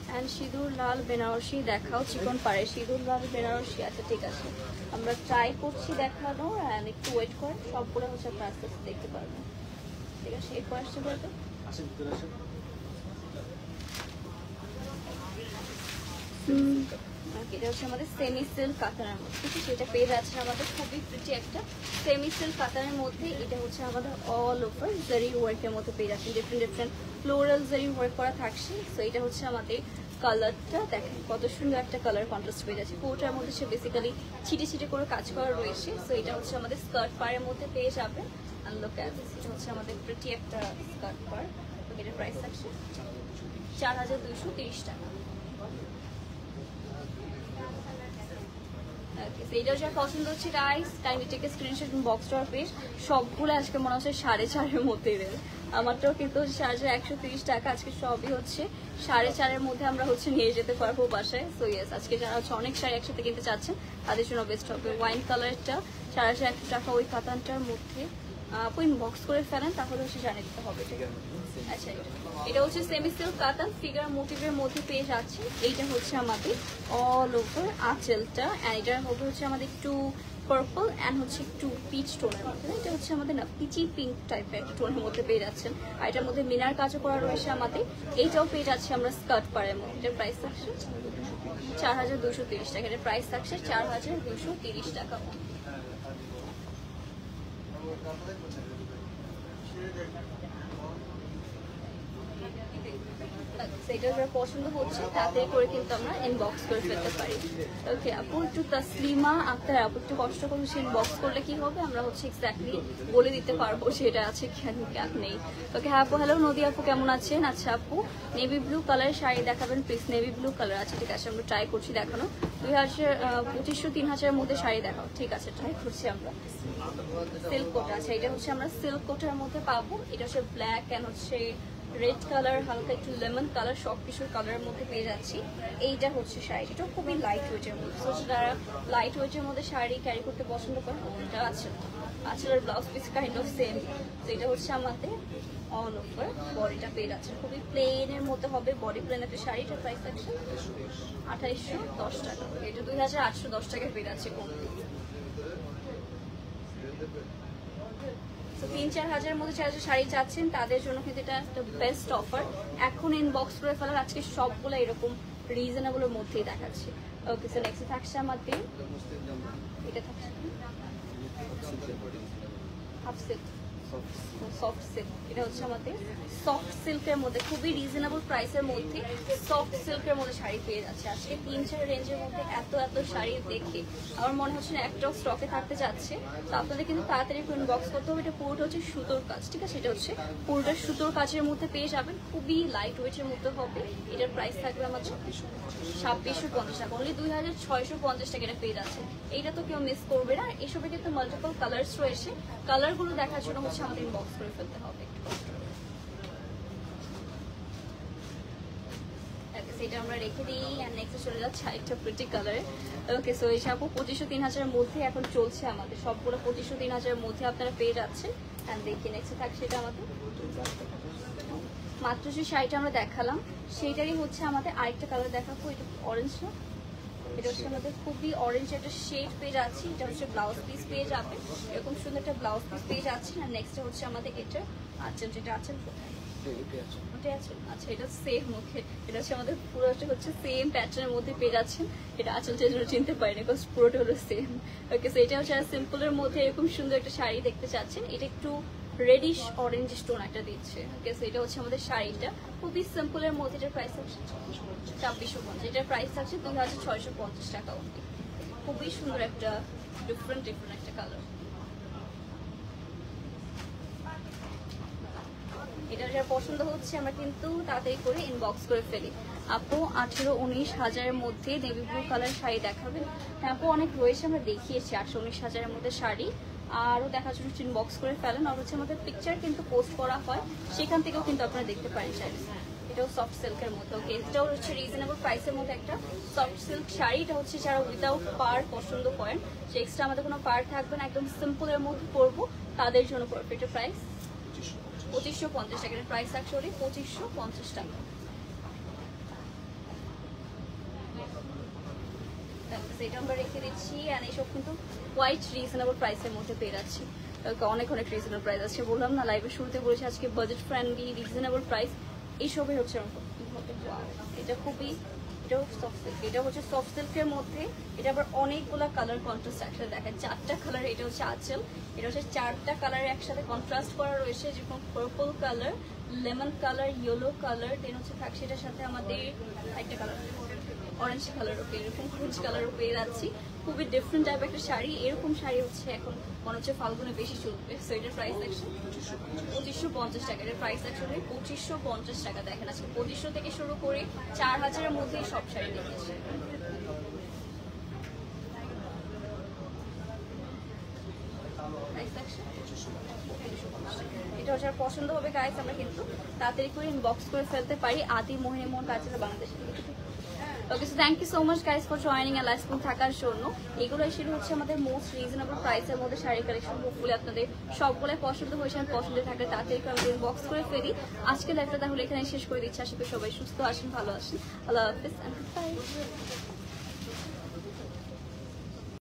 অ্যান্ড সিঁদুর লাল বেনারসি দেখাও, চিকন পাড়ে সিঁদুর লাল বেনারসি। আচ্ছা ঠিক আছে, আমরা ট্রাই করছি দেখানোর, অ্যান্ড একটু ওয়েট করেন, সবগুলো হচ্ছে আপনার আস্তে আস্তে দেখতে পারবেন। ঠিক আছে, এরপর আসতে পারবে। এটা হচ্ছে আমাদের সেমি সিল্ক কাতানের মধ্যে, ঠিক আছে? এটা পেয়ে যাচ্ছে আমাদের খুবই প্রিটি একটা সেমি সিল্ক কাতানের মধ্যে। এটা হচ্ছে আমাদের অল ওভার জারি ওয়ার্কের মধ্যে পেয়ে যাচ্ছে, ডিফারেন্ট ডিফারেন্ট ফ্লোরাল জারি ওয়ার্ক করা থাকছে। সো এটা হচ্ছে আমাদের কালারটা দেখেন কত সুন্দর একটা কালার কন্ট্রাস্ট পেয়ে যাচ্ছে। পুরোটার মধ্যে সে বেসিক্যালি ছিটে ছিটে করে কাজ করা রয়েছে। সো এটা হচ্ছে আমাদের স্কার্ট পাড়ের মধ্যে পেয়ে যাবে। আর লুক অ্যাট দিস, এটা হচ্ছে আমাদের প্রিটি একটা স্কার্ট পাড়। তো এটার প্রাইস থাকছে 4230 টাকা। এইটাও যা পছন্দ হচ্ছে guys, kindly take screenshot box ডর পেজ। সবগুলো আজকে মনে হচ্ছে 4.5-এর মধ্যে রেল। আমারটাও কিন্তু 4130 টাকা। আজকে সবই হচ্ছে 4.5-এর মধ্যে আমরা হচ্ছে নিয়ে যেতে পারবো বাসায়। সো ইয়েস, আজকে যারা হচ্ছে অনেক শাড়ি একসাথে কিনতে চাচ্ছেন তাদের জন্য বেস্ট হবে। ওয়াইন কালারটা 4100 টাকা, ওই কাতানটার মধ্যে আপনি বক্স করে ফেলেন, তাহলে হচ্ছে জানিয়ে দিতে হবে। আচ্ছা, এটা হচ্ছে সেমি সিল্ক কাতান, ফিগার মোটিভের মধ্যে পেয়ে যাচ্ছে। এইটা হচ্ছে আমাদের অল ওভার আঁচলটা, অ্যান্ড এটার মধ্যে হচ্ছে আমাদের একটু পার্পল অ্যান্ড হচ্ছে একটু পিচ টোনের মধ্যে। এটা হচ্ছে আমাদের না পিচি পিঙ্ক টাইপের একটা টোনের মধ্যে পেয়ে যাচ্ছেন। আর এটার মধ্যে মিনার কাজও করা রয়েছে আমাদের। এইটাও পেয়ে যাচ্ছে আমরা স্কার্ট পাড়ের মধ্যে। এটার প্রাইস থাকছে 4230 টাকা। এটার প্রাইস থাকছে 4230 টাকা। সেটা যারা পছন্দ হচ্ছে তাদের করে কিন্তু আমরা ইনবক্স করে ফেলতে পারি। ওকে আপু, একটু তাসলিমা আক্তার আপু একটু কষ্ট করে ইনবক্স করলে কি হবে, আমরা হচ্ছে এক্স্যাক্টলি বলে দিতে পারবো সেটা আছে কেন নেই। ওকে হ্যাঁ আপু, হ্যালো নদী আপু কেমন আছেন? আচ্ছা আপু, নেভি ব্লু কালারের শাড়ি দেখাবেন প্লিজ। নেভি ব্লু কালার আছে, ঠিক আছে, আমরা ট্রাই করছি দেখানো। 2500-3000-এর মধ্যে শাড়ি দেখাও, ঠিক আছে, ট্রাই করছি আমরা। সিল্ক কোট আছে, এটা হচ্ছে আমরা সিল্ক কোটের মধ্যে পাবো। এটা হচ্ছে ব্ল্যাক অ্যান্ড হচ্ছে রেড কালার, হালকা একটু লেমন কালার, সব কিছুর কালারের মধ্যে পেয়ে যাচ্ছি। এইটা হচ্ছে শাড়ি, এটা খুবই লাইট ওয়েটের মধ্যে। যারা লাইট ওয়েটের মধ্যে শাড়ি ক্যারি করতে পছন্দ করেন, ওটা আছে। আচ্ছা, blouse piece kind of same. তো এটা হচ্ছে আমাদের অল ওভার বডিটা পেয়ে যাচ্ছে, খুবই প্লেনের মধ্যে হবে। বডি প্লেন একটা শাড়ি, এটার প্রাইস থাকছে 2810 টাকা। এটা 2810 টাকায় পেয়ে যাচ্ছে কম। 3-4 হাজারের মধ্যে যারা শাড়ি চাচ্ছেন তাদের জন্য কিন্তু এটা একটা বেস্ট অফার। এখন ইনবক্স করে ফেলার, আজকে সবগুলো এরকম রিজনেবলের মধ্যেই দেখাচ্ছি। ওকে, সো নেক্সট থাকছে আমাদের এটা থাকছে হাফ সিল্ক, সফট সিল্ক। এটা হচ্ছে আমাদের সফট সিল্কের মধ্যে খুবই রিজনেবল প্রাইসের মধ্যে সফট সিল্কের মধ্যে শাড়ি পেয়ে যাচ্ছে। আজকে 3-4 রেঞ্জের মধ্যে এত শাড়ি দেখে আমার মনে হচ্ছে না একটাও স্টকে থাকতে যাচ্ছে। তো আপনাদের কিন্তু তাড়াতাড়ি ইনবক্স করতে হবে। এটা পুরোটা হচ্ছে সুতোর কাজ, ঠিক আছে? এটা হচ্ছে পুরোটা সুতোর কাজের মধ্যে পেয়ে যাবেন, খুবই লাইট ওয়েটের মধ্যে হবে। এটার প্রাইস থাকবে আমার 2650 টাকা, অনলি 2650 টাকা এটা পেয়ে যাচ্ছে। এইটা তো কেউ মিস করবে না। এসবে কিন্তু মাল্টিপল কালার্স রয়েছে, কালারগুলো দেখার জন্য হচ্ছে আমাদের ইনবক্স করে ফেলতে হবে। এটা আমরা রেখে দিই। আর নেক্সট চলে যাচ্ছে আরেকটা প্রিটি কালারে। ওকে, সো এই শাপও 2500-3000 এর মধ্যে এখন চলছে আমাদের, সবগুলো 2500-3000 এর মধ্যে আপনারা পেয়ে যাচ্ছেন। অ্যান্ড দেখি নেক্সট থাকছে এটা আমাদের মাত্র যে শাড়িটা আমরা দেখালাম সেইটারই হচ্ছে আমাদের আরেকটা কালার দেখাবো। এটা অরেঞ্জ না, এটা হচ্ছে আমাদের খুবই অরেঞ্জ একটা শেড পেয়ে যাচ্ছি। এটা হচ্ছে ব্লাউজ পিস পেয়ে যাবে, এরকম সুন্দর একটা ব্লাউজ পিস পেয়ে যাচ্ছি। আর নেক্সট হচ্ছে আমাদের এটা আঁচল, যেটা আঁচল আচ্ছা এটা সেম মুখে, এটা হচ্ছে আমাদের পুরোটা হচ্ছে সেম প্যাটার্নের মধ্যে পেয়ে যাচ্ছেন। এটা আঁচল চেঞ্জ চিনতে পারি না, বিকজ পুরোটা হলো সেম। ওকে, সো এটা হচ্ছে সিম্পলের মধ্যে এরকম সুন্দর একটা শাড়ি দেখতে চাচ্ছেন। এটা একটু রেডিশ অরেঞ্জ স্টোন একটা দিচ্ছে। ওকে, সো এটা হচ্ছে আমাদের শাড়িটা খুবই সিম্পলের মধ্যে। এটার প্রাইস থাকছে 2650, এটার প্রাইস থাকছে 2650 টাকা অনলি। খুবই সুন্দর একটা ডিফারেন্ট একটা কালার। এটা যার পছন্দ হচ্ছে আমরা কিন্তু তাড়াতাড়ি করে ইনবক্স করে ফেলি। আপু 18-19 হাজারের মধ্যে নেভি ব্লু কালার শাড়ি দেখাবেন? হ্যাঁ আপু, অনেক রয়েছে, আমরা দেখিয়েছি 18-19 হাজারের মধ্যে শাড়ি। আরও দেখার জন্য ইনবক্স করে ফেলেন। আর হচ্ছে আমাদের পিকচার কিন্তু পোস্ট করা হয়, সেখান থেকেও কিন্তু আপনারা দেখতে পারেন চাইলে। এটাও সফট সিল্কের মধ্যে। ওকে, এটাও হচ্ছে রিজনেবল প্রাইসের মধ্যে একটা সফট সিল্ক শাড়ি। এটা হচ্ছে যারা উইদাউট পার পছন্দ করেন, সে এক্সট্রা আমাদের কোনো পার থাকবে না, একদম সিম্পলের মধ্যে করবো তাদের জন্য পারফেক্ট। প্রাইস 2550 টাকা, প্রাইস অ্যাকচুয়ালি 2550 টাকা। এটা আমরা রেখে দিচ্ছি। অ্যান্ড এইসব কিন্তু কোয়াইট রিজনেবল প্রাইসের মধ্যে পেয়ে যাচ্ছি। অনেক রিজনেবল প্রাইস আছে, বললাম না লাইভের শুরুতে বলেছি আজকে বাজেট ফ্রেন্ডলি রিজনেবল প্রাইস এইসবই হচ্ছে। এটা খুবই, এটাও সফট সিল্ক, এটা হচ্ছে সফট সিল্কের মধ্যে। এটা আবার অনেকগুলো কালার কন্ট্রাস্ট একসাথে দেখেন, 4টা কালার। এটা হচ্ছে আঁচল, এটা হচ্ছে 4টা কালার একসাথে কন্ট্রাস্ট করা রয়েছে, যেরকম purple colour, lemon colour, yellow colour, then হচ্ছে থাকছে এটার সাথে আমাদের একটা কালার অরেঞ্জ কালার। ওকে, এরকম ফ্রুট কালার পেয়ে যাচ্ছি। খুবই ডিফারেন্ট টাইপ একটা শাড়ি। এরকম শাড়ি হচ্ছে এখন মনে হচ্ছে ফাল্গুনে বেশি চলবে। সো এটার প্রাইস দেখছেন 2550 টাকা। এটার প্রাইস অ্যাকচুয়ালি 2550 টাকা। দেখেন আজকে 2500 থেকে শুরু করে 4000-এর মধ্যেই সব শাড়ি নিয়েছে। এটা হচ্ছে পছন্দ হবে গাইস, আমরা কিন্তু তাড়াতাড়ি করে ইনবক্স করে ফেলতে পারি। Adi Mohini Mohan Kajal Bangladesh. Okay, so thank you so much guys for joining আর লাইভ থাকার জন্য। এগুলো সেটা হচ্ছে আমাদের মোস্ট রিজনেবল প্রাইসের মধ্যে শাড়ি কালেকশন। হোপফুলি আপনাদের সবগুলো পছন্দ হয়েছে, পছন্দের থাকলে তাড়াতাড়ি করে ইনবক্স করে ফেলি। আজকে লাইভটা তাহলে এখানে শেষ করে দিচ্ছি। আশা করি সবাই সুস্থ আসেন, ভালো আসেন। আল্লাহ হাফিজ।